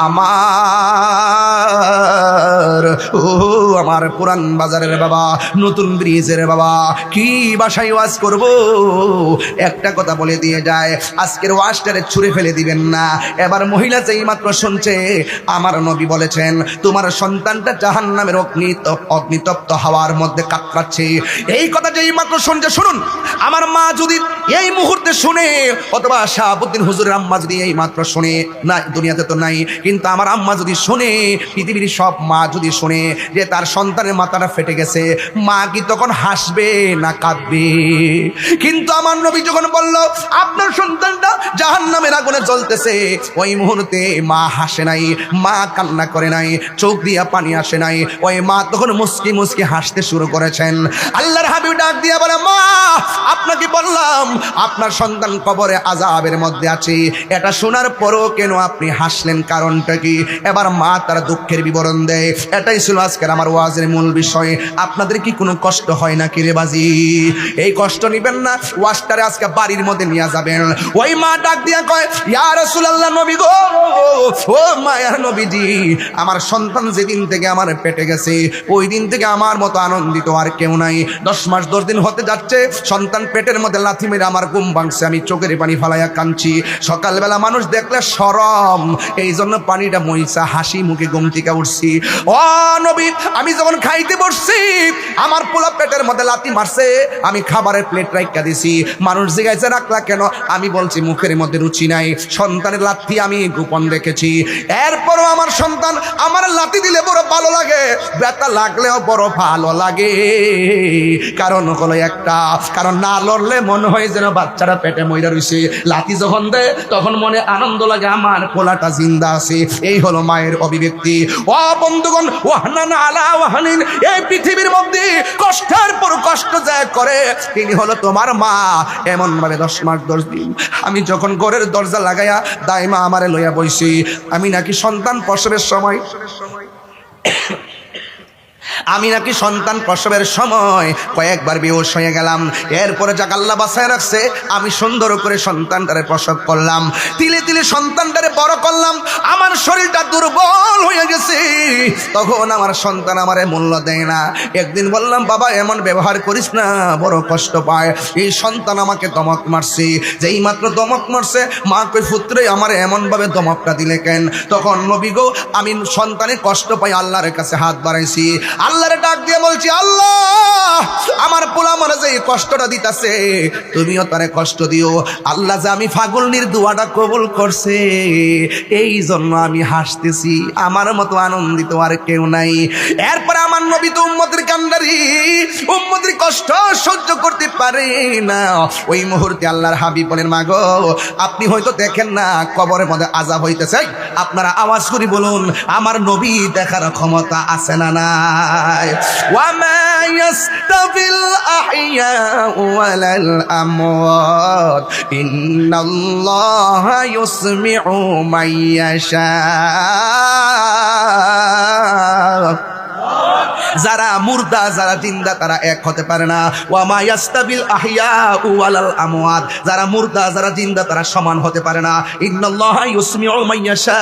আমার, ও আমার পুরান বাজারের বাবা, নতুন ব্রিজের বাবা, কি বাসায় ওয়াজ করব? একটা কথা বলে দিয়ে যায়, আজকের ওয়াজটারে ছুঁড়ে ফেলে দিবেন না। এবার মহিলা যেই মাত্র শুনছে আমার নবী বলেছেন তোমার সন্তানটা জাহান্নামের অগ্নিতপ্ত হাওয়ার মধ্যে কাতরাচ্ছে, এই কথা যেই মাত্র শুনছে, শুনুন, আমার মা যদি এই মুহূর্তে শুনে, অথবা শাহাবুদ্দিন হুজুরের আম্মা যদি এই মাত্র শুনে, না দুনিয়াতে তো নাই, কিন্তু আমার আম্মা যদি শুনে, পৃথিবীর সব মা যদি শুনে যে তার সন্তানের মাথাটা ফেটে গেছে, মা কি তখন হাসবে না কাঁদবে? কিন্তু আমার নবী যখন বলল আপনার সন্তানটা জাহান্নামের আগুনে জ্বলতেছে, ওই মুহূর্তে মা হাসে নাই, মা কান্না করে নাই, চোখ দিয়া পানি আসে নাই। ওই মা তখন মুস্কি মুস্কি হাসতে শুরু করেছেন। আল্লাহর হাবিব ডাক দিয়া বলে, মা আপনাকে বললাম আপনার সন্তান কবরে আযাবের মধ্যে আছে, এটা শোনার পরও কেন আপনি হাসলেন, কারণটা কি? এবার মা তার দুঃখের বিবরণ দেয়। এটাই ছিল আজকের আমার ওয়াজের মূল বিষয়। আপনাদের কি কোনো কষ্ট হয় না কি রে বাজি? এই কষ্ট নিবেন না, ওয়াজটারে আজকে বাড়ির মধ্যে নিয়ে যাবেন। ওই মা ডাক দিয়া কয়, ইয়া রাসূলুল্লাহ, নবী গো, ও মায়ার নবীজি, আমার সন্তান যেদিন থেকে আমার পেটে গেছে ওই দিন থেকে আমার মতো আনন্দিত আর কেউ নাই। 10 মাস 10 দিন হতে যাচ্ছে, সন্তান পেটের মধ্যে লাথি মেরে আমার ঘুম ভাঙছে, আমি চোখের পানি ফালাইয়া কাঁদছি। সকালবেলা মানুষ দেখলে শরম, এই জন্য পানিটা মইসা হাসি মুখে ঘুম থেকে উঠছি। ও নবী, আমি যখন খাইতে বসছি আমার পোলা পেটের মধ্যে লাথি মারছে, আমি খাবারের প্লেট রাইখা দিছি, মানুষ জিজ্ঞাসা রাখলা কেন? আমি বলছি মুখের মধ্যে রুচি নাই, সন্তানের লাথি আমি গোপন রেখেছি। এরপরও আমার সন্তান আমার লাথি দিলে বড় ভালো লাগে, ব্যথা লাগলেও বড় ভালো লাগে। কারণ হলো একটা, কারণ না লড়লে মনে হয় যেন বাচ্চারা পেটে মইরা রইছে, লাথি যখন দেয় তখন মনে আনন্দ লাগে আমার পোলাটা জিন্দা আছে। এই হলো মায়ের অভিব্যক্তি। ও বন্ধুগণ, ওয়াহনান আলা ওয়াহনিন, এই পৃথিবীর মধ্যে কষ্টের পর কষ্ট যায় করে তিনি হলো তোমার মা। এমন ভাবে 10 মাস 10 দিন আমি যখন ঘরের দরজা লাগাইয়া দাইমা আমারে লইয়া বইছি, আমি নাকি সন্তান প্রসবের সময় কয়েকবার বেহুশ হয়ে গেলাম। এরপরে যাক আল্লাহ বাঁচায় রাখছে, আমি সুন্দর করে সন্তানটারে প্রসব করলাম, তিলে তিলে সন্তানটারে বড় করলাম। আমার শরীরটা দুর্বল হয়ে গেছে, তখন আমার সন্তান আমারে মূল্য দেয় না। একদিন বললাম, বাবা এমন ব্যবহার করিস না, বড় কষ্ট পায়। এই সন্তান আমাকে দমক মারছে, যেই মাত্র দমক মারছে মা কই পুত্রে আমার এমন ভাবে দমকটা দিলে কেন? তখন নবী গো, আমি সন্তানের কষ্ট পাই, আল্লাহর কাছে হাত বাড়াইছি, আল্লাহরে ডাক দিয়ে বলছি, আল্লাহ আমার পোলা মনে যে কষ্টটা দিতেছে তুমিও তারে কষ্ট দিও। আল্লাহ যে আমি ফাগুলনির দোয়াটা কবুল করছে, এই জন্য আমি হাসতেছি, আমার মতো আনন্দিত আর কেউ নাই। এরপরে আমার নবী তো উম্মতের কান্ডারি, উম্মতের কষ্ট সহ্য করতে পারে না। ওই মুহূর্তে আল্লাহর হাবিব বলেন, মা গো, আপনি হয়তো দেখেন না কবরের মধ্যে আযাব হইতেছে, আপনারা আওয়াজ করে বলুন আমার নবী দেখার ক্ষমতা আছে না নাই? ওয়ামা ইয়াস্তাবিল আহইয়া ওয়ালাল আমওয়াত ইন্নাল্লাহা ইউসমিউ মান ইয়াশা। যারা মুর্দা যারা জিন্দা তারা এক হতে পারে না। ওয়ামা ইয়াস্তাবিল আহইয়া ওয়ালাল আমওয়াত, যারা মুর্দা যারা জিন্দা তারা সমান হতে পারে না। ইন্নাল্লাহা ইউসমিউ মান ইয়াশা,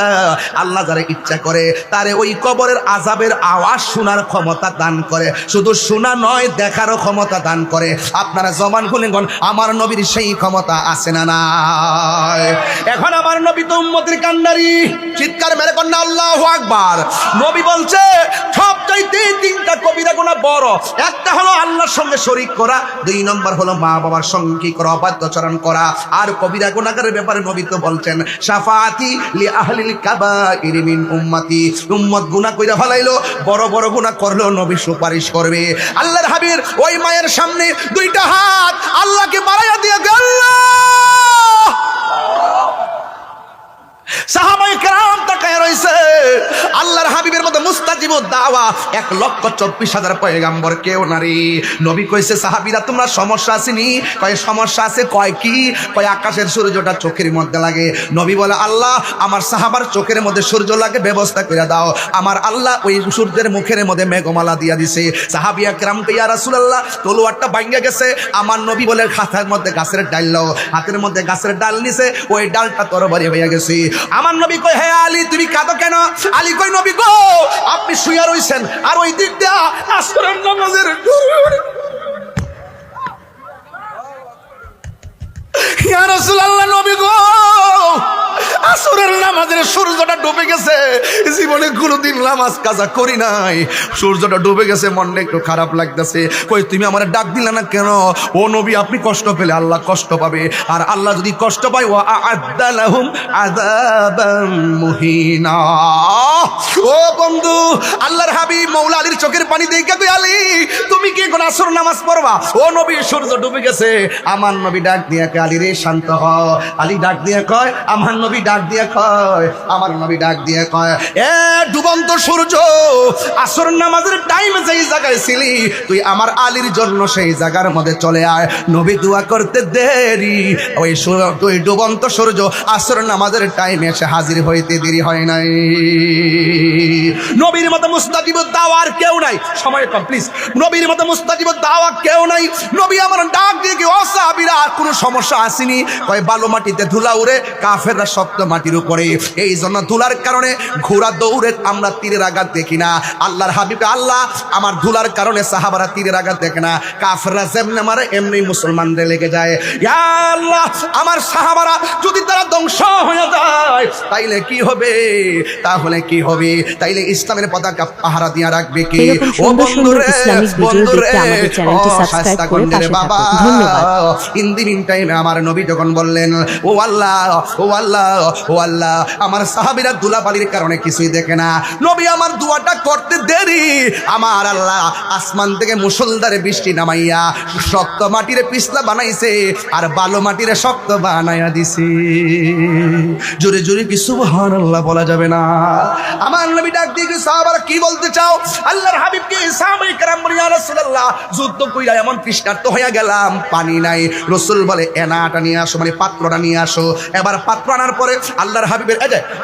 আল্লাহ যারা ইচ্ছা করে তারে ওই কবরের আযাবের আওয়াজ শোনার ক্ষমতা দান করে, শুধু শোনা নয় দেখারও ক্ষমতা দান করে। আপনারা জবান খুলে বলেন আমার নবীর সেই ক্ষমতা আছে না নাই? এখন আমার নবী তো উম্মতের কান্ডারি, চিৎকার মেরে কন্যা আল্লাহু আকবার। নবী বলছে সবচাইতে তিনটা কবিরা গুনাহ বড়, একটা হলো আল্লাহর সঙ্গে শরীক করা, 2 নম্বর হলো মা বাবার সঙ্গে কি করা, অবাধ্যচরণ করা। আর কবিরা গুনাহের ব্যাপারে নবী তো বলছেন শাফাআতি লি আহলিল কাবাইর মিন উম্মতি, উম্মত গুনাহ কইরা ফলাইলো, বড় বড় গুনাহ করলেও নবী সুপারিশ করবে। আল্লাহর হাবিব ওই মায়ের সামনে 2টা হাত আল্লাহকে বাড়াইয়া দিয়ে গেল। সাহাবায়ে কেরাম তাকায় রইছে, আল্লাহর হাবিবের মধ্যে মুস্তাজিবুদ দাওয়া 1,24,000 পয়গাম্বর কেউ নারী। নবী কইছে সাহাবীরা তোমরা সমস্যা আসেনি? কয় সমস্যা আছে। কয় কি? কয় আকাশের সূর্যটা চোখের মধ্যে লাগে। নবী বলে আল্লাহ আমার সাহাবার চোখের মধ্যে সূর্য লাগে ব্যবস্থা করে দাও। আমার আল্লাহ ওই সূর্যের মুখের মধ্যে মেঘমালা দিয়া দিছে। সাহাবিয়া কেরাম কই ইয়া রাসূলুল্লাহ তলোয়ারটা ভাঙা গেছে। আমার নবী বলে হাতের মধ্যে গাছের ডাল নাও, হাতের মধ্যে গাছের ডাল নিছে, ওই ডালটা তরবারি হয়ে গেছে। আমার নবী কই হে আলী তুমি কাঁদো কেন? আলী কই নবী গো আপনি শুয়ে রইছেন আর ওই দিক দিয়া আসরের নামাজের ইয়া রাসূলুল্লাহ নবী গো আসরের নামাজের সূর্যটা ডুবে গেছে, জীবনে কোনোদিন নামাজ কাজা করি নাই, সূর্যটা ডুবে গেছে, মনটা একটু খারাপ লাগতেছে। কই তুমি আমার ডাক দিলে না কেন? ও নবী আপনি কষ্ট পেলে আল্লাহ কষ্ট পাবে, আর আল্লাহ যদি কষ্ট পায় ওয়া আ'আদ্দা লাহুম আযাবাম মুহিনা, ও বন্ধু, আল্লাহর হাবিব মৌলা আলীর চোখের পানি দেখে কই, আলী তুমি কি এখন আসর নামাজ পড়বা? ও নবী, সূর্য ডুবে গেছে। আমার নবী ডাক দিয়া কয়, আলী রে শান্ত হ। আলী ডাক দিয়া কয়, আমার নবী ডাক দিয়া কয়, আমার নবী ডাক দিয়া কয়, এ ডুবন্ত সূর্য, আসর নামাজের টাইমে যেই জায়গায় ছিলি তুই আমার আলীর জন্য সেই জায়গার মধ্যে চলে আয়। নবী দোয়া করতে দেরি, ওই ডুবন্ত সূর্য আসর নামাজের টাইমে এসে হাজির হইতে দেরি হয় নাই। নবীর মতো মুস্তাজিব দাওয়ার কেউ নাই। সময় কম প্লিজ। নবীর মতো মুস্তাজিব দাওয়া কেউ নাই। নবী আমার ডাক দিয়ে কি, অসাহাবীরা কোনো সমস্যা আসেনি? কয় বালু মাটিতে ধুলা উড়ে, কাফেররা শক্ত মাটির উপরে, এই জন্য ধুলার কারণে ঘোড়া দৌড়ে আমরা তীরের আঘাত দেখি না। আল্লাহর হাবিবে আল্লাহ আমার ধুলার কারণে সাহাবারা তীরের আঘাত দেখে না। কাফেররা যেমনি মারে এমনি মুসলমানদের লেগে যায়। ইয়া আল্লাহ, আমার সাহাবারা যদি তারা ধ্বংস হয়ে যায় তাইলে কি হবে? তাহলে কি হবে? তাইলে ইসলামের পতাকা পাহারা দিয়া রাখবে কে? ও বন্ধুরে, বন্ধুরে, ও শাস্তা কন্ডের বাবা, ইন দি মিন টাইমে আমার নবী যখন বললেন, ও আল্লাহ, ও আল্লাহ, ও আল্লাহ, আমার সাহাবীরা ধুলাবালির কারণে কিছুই দেখে না। নবী আমার দোয়াটা করতে দেরি, আমার আল্লাহ আসমান থেকে মুষলধারে বৃষ্টি নামাইয়া শক্ত মাটির পিছলা বানাইছে আর বালু মাটির শক্ত বানাইয়া দিছে। জোরে জোরে কি সুবহানাল্লাহ বলা যাবে না? আমার নবী ডাক দিয়ে সাহাবারা কি বলতে চাও? আল্লাহর হাবিবকে সাহাবায়ে কেরাম বলে, ইয়া রাসূলুল্লাহ, যুদ্ধ কইরা এমন তৃষ্ণার্ত হইয়া গেলাম, পানি নাই। রাসূল বলে, এনাটা নিয়ে আসো, মানে পাত্রটা নিয়ে আসো। এবার পাত্র আনার পরে আল্লাহর হাবিবের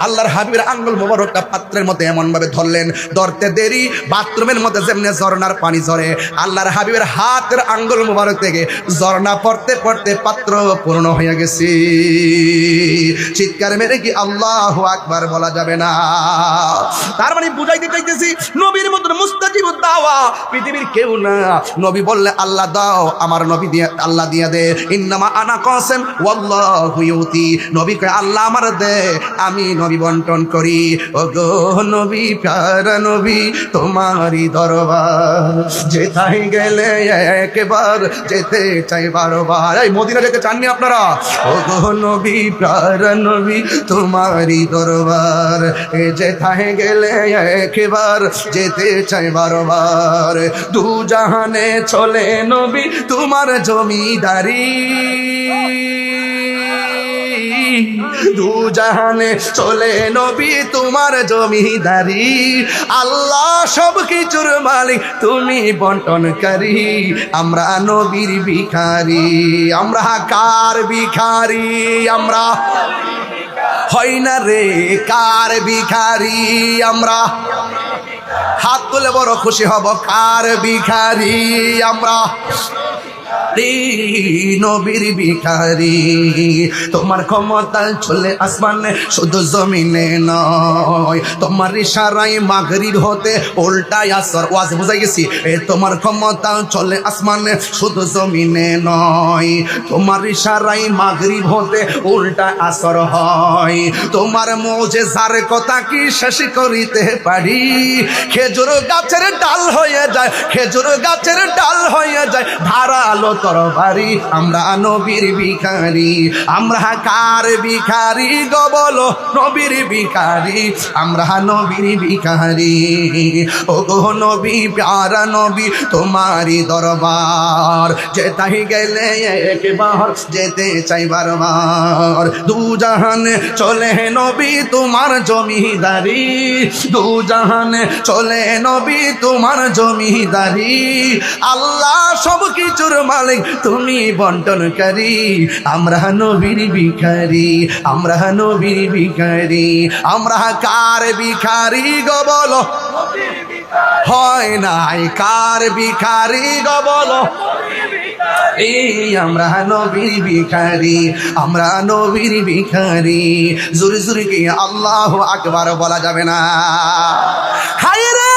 আল্লাহর হাবিবের আঙ্গুল মোবারকটা পাত্রের মধ্যে এমন ভাবে ধরলেন, ধরতে দেরি বাথরুমের মধ্যে যেমনি ঝর্ণার পানি ঝরে, আল্লাহর হাবিবের হাতের আঙ্গুল মোবারক থেকে ঝর্ণা পড়তে পড়তে পাত্র পূর্ণ হয়ে গেছে। চিৎকার মেরে কি আল্লাহু আকবার বলা যাবে না? তার মানে বুঝাইতে চাইতেছি, নবীর মতন মুস্তাজিবুদ দাওয়া পৃথিবীর কেউ না। নবী বললে আল্লাহ দাও, আমার নবী দিয়ে আল্লাহ দিয়া দে। ইন্নামা আনা কাসিম ওয়াল্লাহু ইউতি, নবী কয় আল্লাহ আমার দে, আমি নবী বন্টন করি। ও গো নবী, প্যারা নবী, তোমারই দরবার যেথায় গেলে একবার যেতে চাই বারবার। এই মদিনা যেতে চাননি আপনারা? ও গো নবী, প্যারা নবী, তোমারই দরবার যেথায় গেলে একবার যেতে চাই বারবার। দু জাহানে চলে নবী তোমার জমিদারি, দু জাহানে চলে নবী তোমার জমিদারি। আল্লাহ সব কিছুর মালিক, তুমি বন্টনকারী। আমরা নবীর ভিখারি, আমরা কার ভিখারি? আমরা হয় না রে কার ভিখারি? আমরা হাত তুলে বড় খুশি হব, কার ভিখারি? আমরা নবীর ভিখারি। তোমার ক্ষমতা চলে আসমানে শুধু জমিনে নয়, তোমার ইশারায় মাগরিব হতে উল্টায় আসর। ওয়াজ বুঝাই গেছি? তোমার ক্ষমতা চলে আসমানে শুধু জমিনে নয়, তোমার ইশারায় মাগরিব হতে উল্টা আসর হয়। তোমার মুজিজার কথা কি শেষ করিতে পারি? খেজুর গাছের ডাল হয়ে যায়, খেজুর গাছের ডাল হয়ে যায় ধারালো তরবারি। আমরা নবীর ভিখারি, আমরা কার ভিখারি গো বলো? নবীর ভিখারি, আমরা নবীর ভিখারি। ও গো নবী, প্যারা নবী, তোমারই দরবার যেতাই গেলে একবার যেতে চাই বারবার। দু জাহানে চলে নবী তোমার জমিদারি, দু জাহানে চলে নবী তোমার জমিদারি। আল্লাহ সব কিছুর মালিক, তুমি বন্টনকারী। আমরা নবীর ভিখারি, আমরা নবীর ভিখারি। আমরা কার ভিখারি গো বলো? হয় নাই কার ভিখারি গো বলো? এই আমরা নবীর ভিখারি, আমরা নবীর ভিখারি। জোরে জোরে কি আল্লাহু আকবার বলা যাবে না? হায় রে,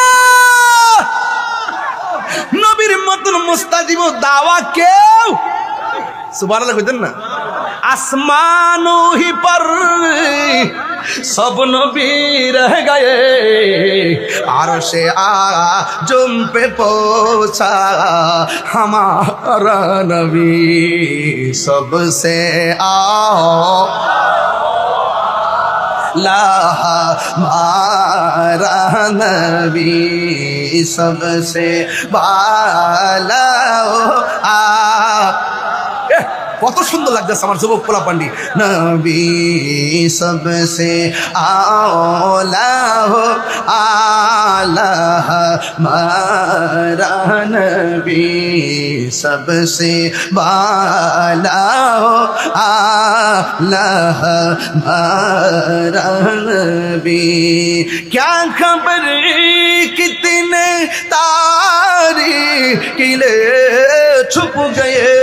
নবীর মতন মুস্তাজিব দাওয়া কেউ সুবহানাল্লাহ কইতেন না? আসমানো হি পর সব নবী রহ গয়ে, আরশে আজম पे पहुंचा हमारा नबी सबसे हमारा नबी सबसे बाला কত সুন্দর লাগতেছে আমার যুবক পোলা পান্ডি নবী সবসে আলা হো আলা হমারা নবী সবসে বালা হো আলা হমারা নবী क्या खबर कितने तारे किले छुप गए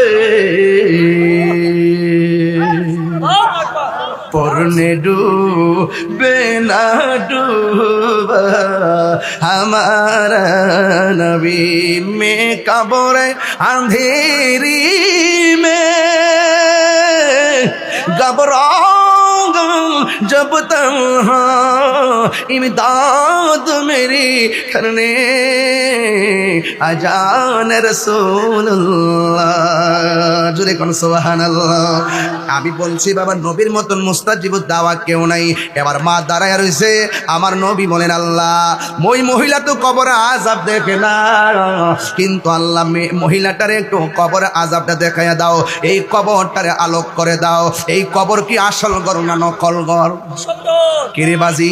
पढ़ने डूबे ना डूबा हमारा नबी में कब्र अंधेरी में घबराऊंगा जब तन्हा इमदाद मेरी करने अजान रसूलुल्लाह जुरे कोन सुबहानाल्लाह আমি বলছি বাবা নবীর মতন মুস্তাজিবুদ দাওয়া কেউ নাই এবার মা দাঁড়ায় রইছে আমার নবী বলেন আল্লাহ ওই মহিলা তো কবরে আযাব দেখে না কিন্তু আল্লাহ মহিলাটারে একটু কবরে আযাবটা দেখায়া দাও এই কবরটারে আলোক করে দাও এই কবর কি আসল ঘর না নকল ঘর কিরে বাজি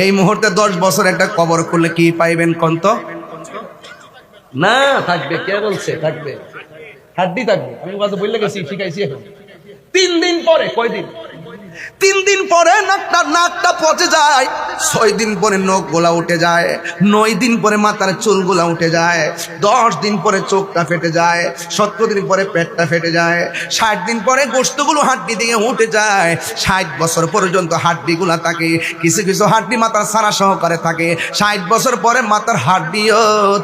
এই মুহূর্তে 10 বছর একটা কবর খুললে কি পাইবেন কোন তো না থাকবে কে বলছে থাকবে হাড্ডি থাকবে আমি কথা বললে গেছি শিখাইছি এখন 3 দিন পরে কয়দিন 3 দিন পরে নাকটা পচে যায় 6 দিন পরে নখ গোলা উঠে যায় 9 দিন পরে মাথার চুলগুলা উঠে যায় 10 দিন পরে চোখটা ফেটে যায় 70 দিন পরে পেটটা ফেটে যায় 60 দিন পরে গোশতগুলো হাড্ডি দিয়ে উঠে যায় 60 বছর পর্যন্ত হাড্ডিগুলা থাকে কিছু কিছু হাড্ডি মাথার সারা সহকারে থাকে 60 বছর পরে মাথার হাড্ডিও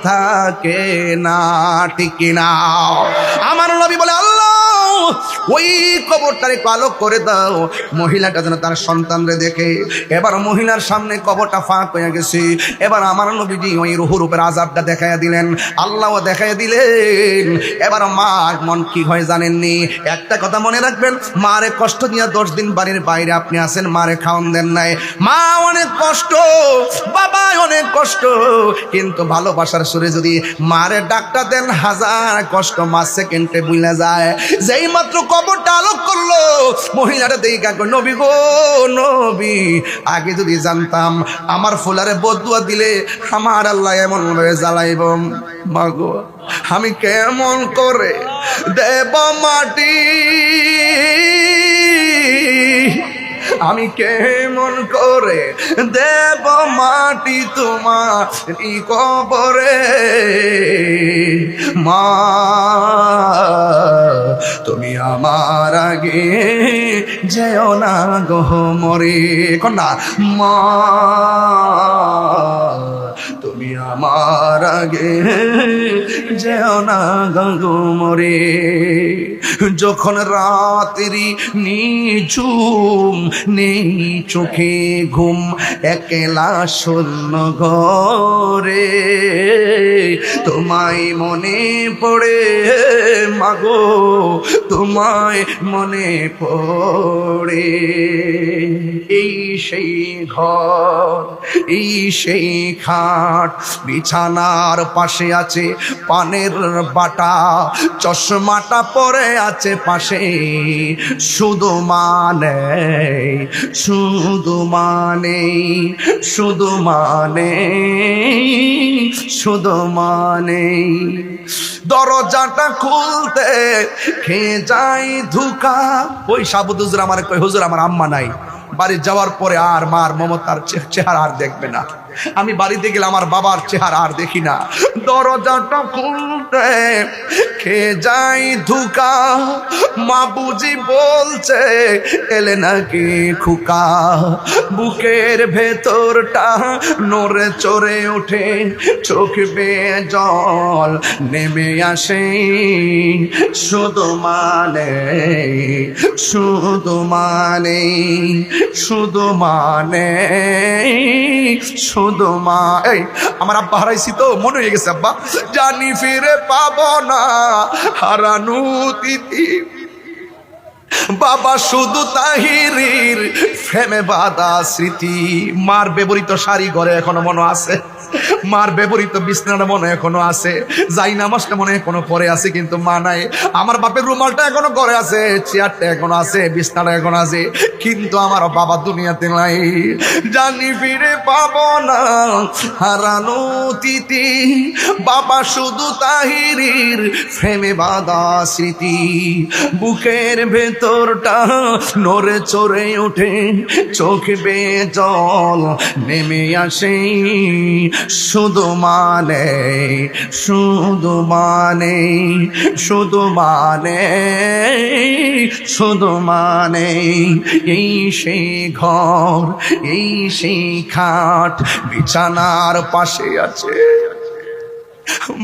থাকে না ঠিক কি না আমার নবী বলে আল্লাহ ওই কবরটারে আলোক করে দাও মহিলাটা যেন তার সন্তানরে দেখে এবার মহিলার সামনে কবরটা ফাঁক হয়ে গেছে এবার আমার নবীজি ওই রুহুর উপর আযাবটা দেখাইয়া দিলেন আল্লাহও দেখাইয়া দিলেন এবার মার মন কি হয় জানেননি একটা কথা মনে রাখবেন মারে কষ্ট দিয়া 10 দিন বাড়ির বাইরে আপনি আছেন মারে খাওয়ান দেন নাই মা অনেক কষ্ট বাবা অনেক কষ্ট কিন্তু ভালোবাসার সুরে যদি মারে ডাকটা দেন হাজার কষ্ট মা সেকেন্ডে ভুলে যায় যেই মাত্র কবরটা আলোক করলো মহিলাটা দেখা নবী গো নবী আগে যদি জানতাম আমার ফুলারে বদুয়া দিলে আমার আল্লাহ এমন ভাবে জ্বালাইব মাগো আমি কেমন করে দেব মাটি আমি কেমন করে দেব মাটি তোমার এই কবরে মা তুমি আমার আগে যেও না গো মরে কন্যা মা তুমি আমার আগে যেও না গো মরে যখন রাত্রি নিঝুম নেই চোখে ঘুম একলা শূন্য ঘরে তোমায় মনে পড়ে মাগো তোমায় মনে পড়ে এই সেই ঘর এই সেই খাট বিছানার পাশে আছে পানের বাটা চশমাটা পরে আছে পাশে শুধু মানে শুধু মানে শুধু মানে শুধু মানে দরজাটা খুলতে খেয়ে যাই ধুকা ওই সাবুদ হুজুর আমার কই হুজুর আমার আম্মা নাই বাড়ি যাওয়ার পরে আর মার মমতার চেহারা আর দেখবে না আমি বাড়িতে গেলে আমার বাবার চেহারা আর দেখি না দরজাটা খুলতে খেয়ে যাই ধুকা মা বুঝি বলছে এলে নাকি খুকা বুকের ভেতরটা নড়ে চড়ে ওঠে চোখ বেয়ে জল নেমে আসে শুধু মানে শুধু মানে শুধু মানে শুধু মা এই আমার আব্বা হারাইছি তো মনে হয়ে গেছে আব্বা জানি ফিরে পাবো না হারানো তিথি বাবা শুধু তাহিরির প্রেমে বাঁধা স্মৃতি। মার ব্যবহৃত শাড়ি ঘরে এখনো মনে আছে, মার ব্যবহৃত বিছনাটা মনে এখনো আছে, যাই নামাজটা মনে এখনো পরে আছে, কিন্তু মা নাই। আমার বাপের রুমালটা এখনো ঘরে আছে, চেয়ারটা এখনো আছে, বিছনাটা এখনো আছে, কিন্তু আমার বাবা দুনিয়াতে নাই। জানি ফিরে পাবো না হারানো তিথি, বাবা শুধু তাহিরির প্রেমে বাঁধা স্মৃতি। বুকের ভেতরটা নড়ে চড়ে ওঠে, চোখ বেয়ে জল নেমে আসে, শুধু মানে শুধু মানে শুধু মানে শুধু মানে এই সেই ঘর, এই সেই খাট বিছানার পাশে আছে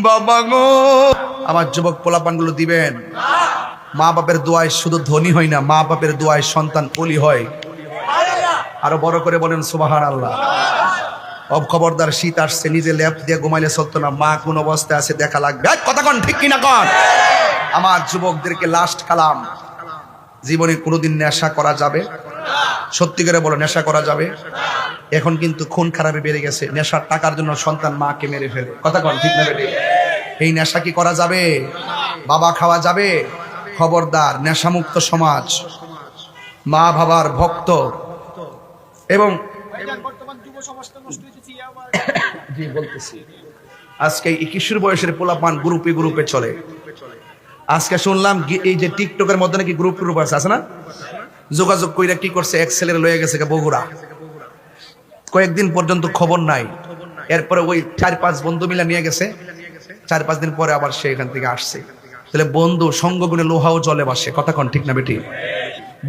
বাবা গো। আমার যুবক পোলাপানগুলো দিবেন। মা বাপের দোয়ায় শুধু ধনী হয় না, মা বাপের দোয়ায় সন্তান ওলি হয়। আরো বড় করে বলেন সুবহানাল্লাহ। খবরদার, শীত আসছে, নিজে ল্যাপ দিয়ে ঘুমাইলে চলতো না, মা কোন অবস্থায় আছে দেখা লাগবে। কথা কন ঠিক কিনা কন? আমার যুবকদেরকে লাস্ট কালাম, জীবনে কোনোদিন নেশা করা যাবে? সত্যি করে বলো, নেশা করা যাবে? এখন কিন্তু খুন খারাপে বেড়ে গেছে, নেশার টাকার জন্য সন্তান মাকে মেরে ফেলে। কথা কন ঠিক না বেটে? এই নেশা কি করা যাবে? বাবা খাওয়া যাবে? খবরদার, নেশামুক্ত সমাজ, মা বাবার ভক্ত। এবং জি বলতেছি, আজকে এই কিশোর বয়সের পোলাপান গ্রুপে গ্রুপে চলে। আজকে শুনলাম এই যে টিকটকের মধ্যে নাকি গ্রুপ গ্রুপ আছে না, যোগাযোগ কইরা কি করছে, এক ছেলের লয়ে গেছে বগুড়া, কয়েকদিন পর্যন্ত খবর নাই। এরপরে ওই 4-5 বন্ধু মিলে নিয়ে গেছে, 4-5 দিন পরে আবার সে এখান থেকে আসছে। তাহলে বন্ধু সঙ্গ গুণে লোহাও জলে বাসে। কথা কন ঠিক না বেটি?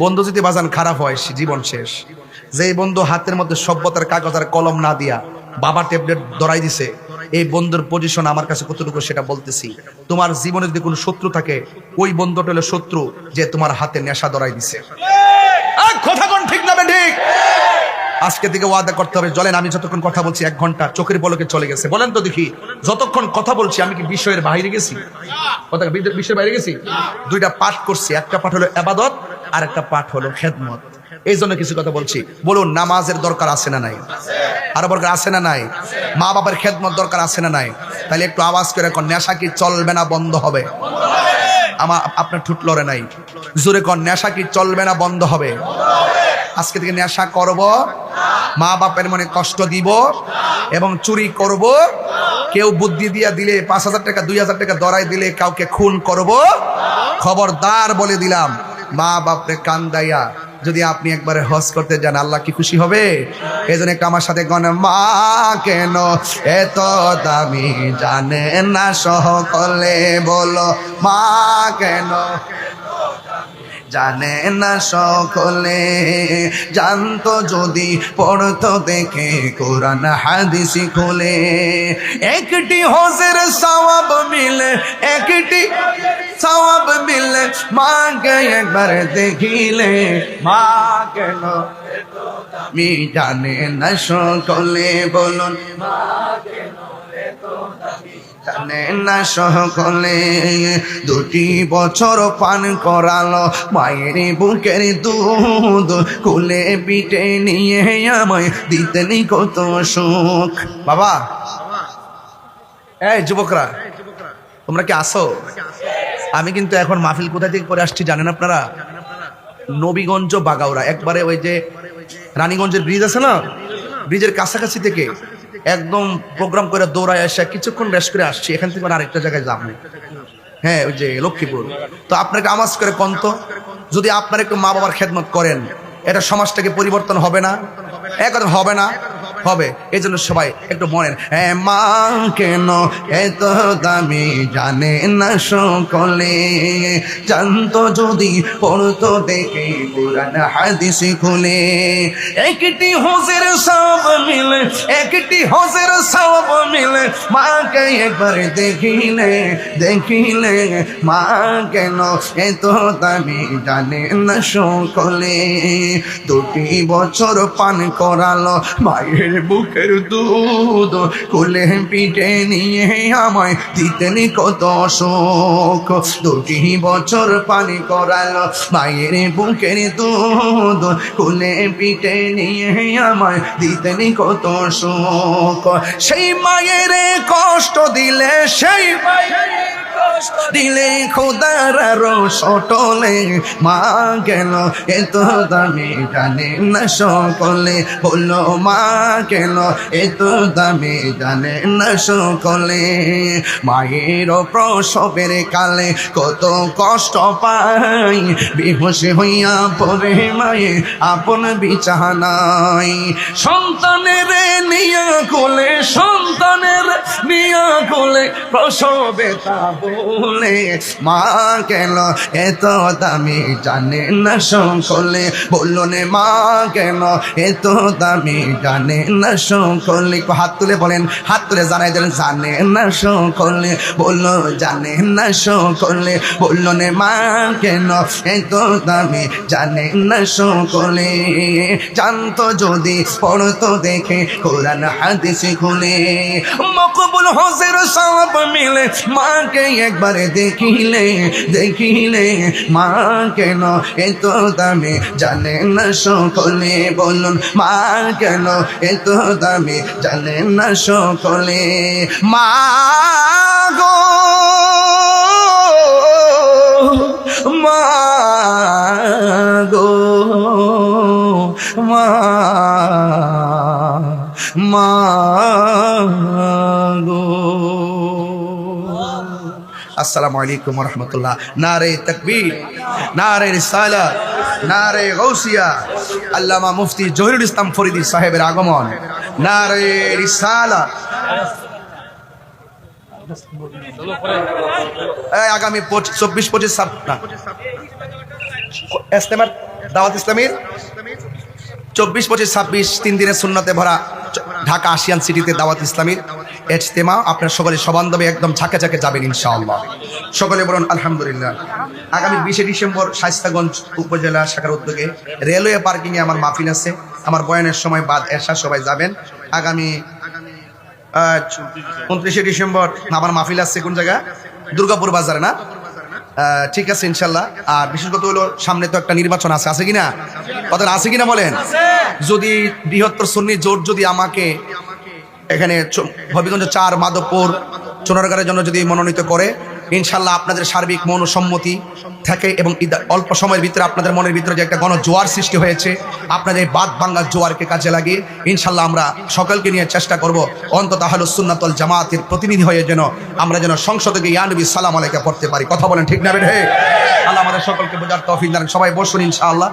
বন্ধু যদি বাজান খারাপ হয়, জীবন শেষ। যে বন্ধু হাতের মধ্যে সভ্যতার কাগজ আর কলম না দিয়া বাবা ট্যাবলেট ধরাই দিছে, এই বন্ধুর পজিশন আমার কাছে কতটুকু সেটা বলতেছি। তোমার জীবনে যদি কোনো শত্রু থাকে, ওই বন্ধুটা হলো শত্রু যে তোমার হাতে নেশা ধরাই দিছে। কথা কন ঠিক না বেঠিক? আজকে থেকে ওয়াদা করতে হবে, চলেন আমি যতক্ষণ কথা বলছি 1 ঘন্টা চোখের পলকে চলে গেছে। বলেন তো দেখি, যতক্ষণ কথা বলছি আমি কি বিষয়ের বাইরে গেছি? কথা বিষয়ের বাইরে গেছি? 2টা পাঠ করছি, একটা পাঠ হলো ইবাদত আর একটা পাঠ হলো খেদমত। এই জন্য কিছু কথা বলছি। বলুন, নামাজের দরকার আছে না নাই? আরো দরকার আছে না নাই? মা বাবার খেদমত দরকার আছে না নাই? তাহলে একটু আওয়াজ করে কন, নেশা কি চলবে না বন্ধ হবে? আমার আপনার ঠুট লড়ে নাই, জোরে কন, নেশা কি চলবে না বন্ধ হবে? আজকে থেকে নেশা করব, মা বাপের মনে কষ্ট দিব এবং চুরি করব, কেউ বুদ্ধি দিয়া দিলে 5,000 টাকা 2,000 টাকা দরাই দিলে কাউকে খুন করব। খবরদার বলে দিলাম, মা বাপরে কান্দাইয়া যদি আপনি একবারে হজ করতে যান, আল্লাহ কি খুশি হবে? এই জন্য একটু আমার সাথে গণ, মা কেন এত দামি জানে না সকলে, বলো মা কেন জানে না সকলে, জানতো যদি পড়তো দেখে কোরআন হাদিস খুলে। একটি হজের সওয়াব মিলে, একটি সওয়াব মিলে, মাকে একবার দেখিলে, মা কেন মি জানে না সকলে, বলুন মা কেন জানে না সকলে। 2 বছর পান করালো মায়ের বুকের দুধ, কোলে পিঠে নিয়ে আমায় দিতেন কত সুখ। বাবা, এই যুবকরা তোমরা কি আসো? আমি কিন্তু এখন মাহফিল কোথা থেকে করে আসছি জানেন আপনারা? নবীগঞ্জ বাগাউড়া, একবারে ওই যে রানীগঞ্জের ব্রিজ আছে না, ব্রিজের কাছাকাছি থেকে একদম প্রোগ্রাম করে দৌড়ায় আসা কিছুক্ষণ রেস্ট করে আসছি। এখান থেকে আরেকটা জায়গায় যাবো, হ্যাঁ ওই যে লক্ষ্মীপুর। তো আপনাকে আওয়াজ করে কন্ত, যদি আপনারা একটু মা বাবার খেদমত করেন, এটা সমাজটাকে পরিবর্তন হবে না? একদম হবে না? হবে। এই জন্য সবাই একটু বলেন, হ্যাঁ মা কেন এত দামি জানে না সকলে, জানতো যদি পড়তো দেখে কোরআন হাদিস খুলে। একটি হজের সওয়াব মিলে, একটি হজের সওয়াব মিলে, মাকে একবার দেখিলে, দেখিলে, মা কেন এত দামি জানে না সকলে। 2 বছর পান করালো মায়ের মায়ের বুকের দুধ কোলে পিঠে নিয়ে আমায় দিতেন কত সুখ। 2 বছর পানি করালো মায়ের বুকের দুধ কোলে পিঠে নিয়ে আমায় দিতেন কত সুখ। সেই মায়ের কষ্ট দিলে, সেই দিলে খোদার রসটলে মা গেল এত দামি জানে না সকলে, বললো মা গেল এত দামি জানে না সকলে। মায়ের প্রসবের কালে কত কষ্ট পাই, বেহুশ হইয়া পড়ে মায়ে আপন বিছানায়। সন্তানের নিয়া কোলে, সন্তানের নিয়া কোলে প্রসবে তা বলে মা কেন এত দামি জানে না সকলে, বললো নে মা কেন এত দামি জানে না সকলে। হাত তুলে বলেন, হাত তুলে জানাই দিলেন জানে না সকলে, বললো জানে না সকলে, বললো নে মা কেন এত দামি জানে না সকলে। জানতো যদি পড়তো দেখে কোরআন হাদিস খুলে, মকবুল হোসের সব মিলে মাকে একবারে দেখিলে, দেখিলে মা কেন এত দামি জানে না সকলে, বলুন মা কেন এত দামি জানে না সকলে। মা গো মা গো মা মা গো। আসসালামু আলাইকুম ওয়া রাহমাতুল্লাহ। নারে তাকবীর, নারে রিসালাত, নারে গাউসিয়া। আল্লামা মুফতি জহিরুল ইসলাম ফরিদী সাহেবের আগমন। নারে রিসালাত। আগামী 24-25 ইস্তেমার দাওয়াত ইসলামীর 24-25-26 3 দিনের সুন্নতে ভরা ঢাকা আসিয়ান সিটিতে দাওয়াত ইসলামীর ইজতেমা। আপনারা সকলে সবান্ধবে একদম ঝাঁকে ঝাঁকে যাবেন ইনশাআল্লাহ। সকলে বলুন আলহামদুলিল্লাহ। আগামী 20 ডিসেম্বর শায়েস্তাগঞ্জ উপজেলা শাখার উদ্যোগে রেলওয়ে পার্কিংয়ে আমার মাহফিল আছে। আমার বয়ানের সময় বাদ এশা সবাই যাবেন। আগামী 29 ডিসেম্বর আমার মাহফিল আছে কোন জায়গা? দুর্গাপুর বাজারে না? ঠিক আছে ইনশাল্লাহ। আর বিশেষ কথা হলো সামনে তো একটা নির্বাচন আছে, আছে কিনা? কথা আছে কিনা বলেন? যদি বৃহত্তর সুন্নি জোট যদি আমাকে এখানে হবিগঞ্জ 4 মাধবপুর চুনারগাঁয়ের জন্য যদি মনোনীত করে, ইনশাল্লাহ আপনাদের সার্বিক মনোসম্মতি থাকে এবং অল্প সময়ের ভিতরে আপনাদের মনের ভিতরে যে একটা গণজোয়ার সৃষ্টি হয়েছে, আপনাদের বাদ বাংলার জোয়ারকে কাজে লাগিয়ে ইনশাল্লাহ আমরা সকলকে নিয়ে চেষ্টা করব অন্তত আহলুস সুন্নাত ওয়াল জামাতের প্রতিনিধি হয়ে যেন আমরা যেন সংসদে গিয়ে ইয়া নবী সালাম আলাইকা পড়তে পারি। কথা বলেন ঠিক না? হে আল্লাহ আমাদের সকলকে বোঝার তৌফিক দান। সবাই বসুন ইনশাআল্লাহ।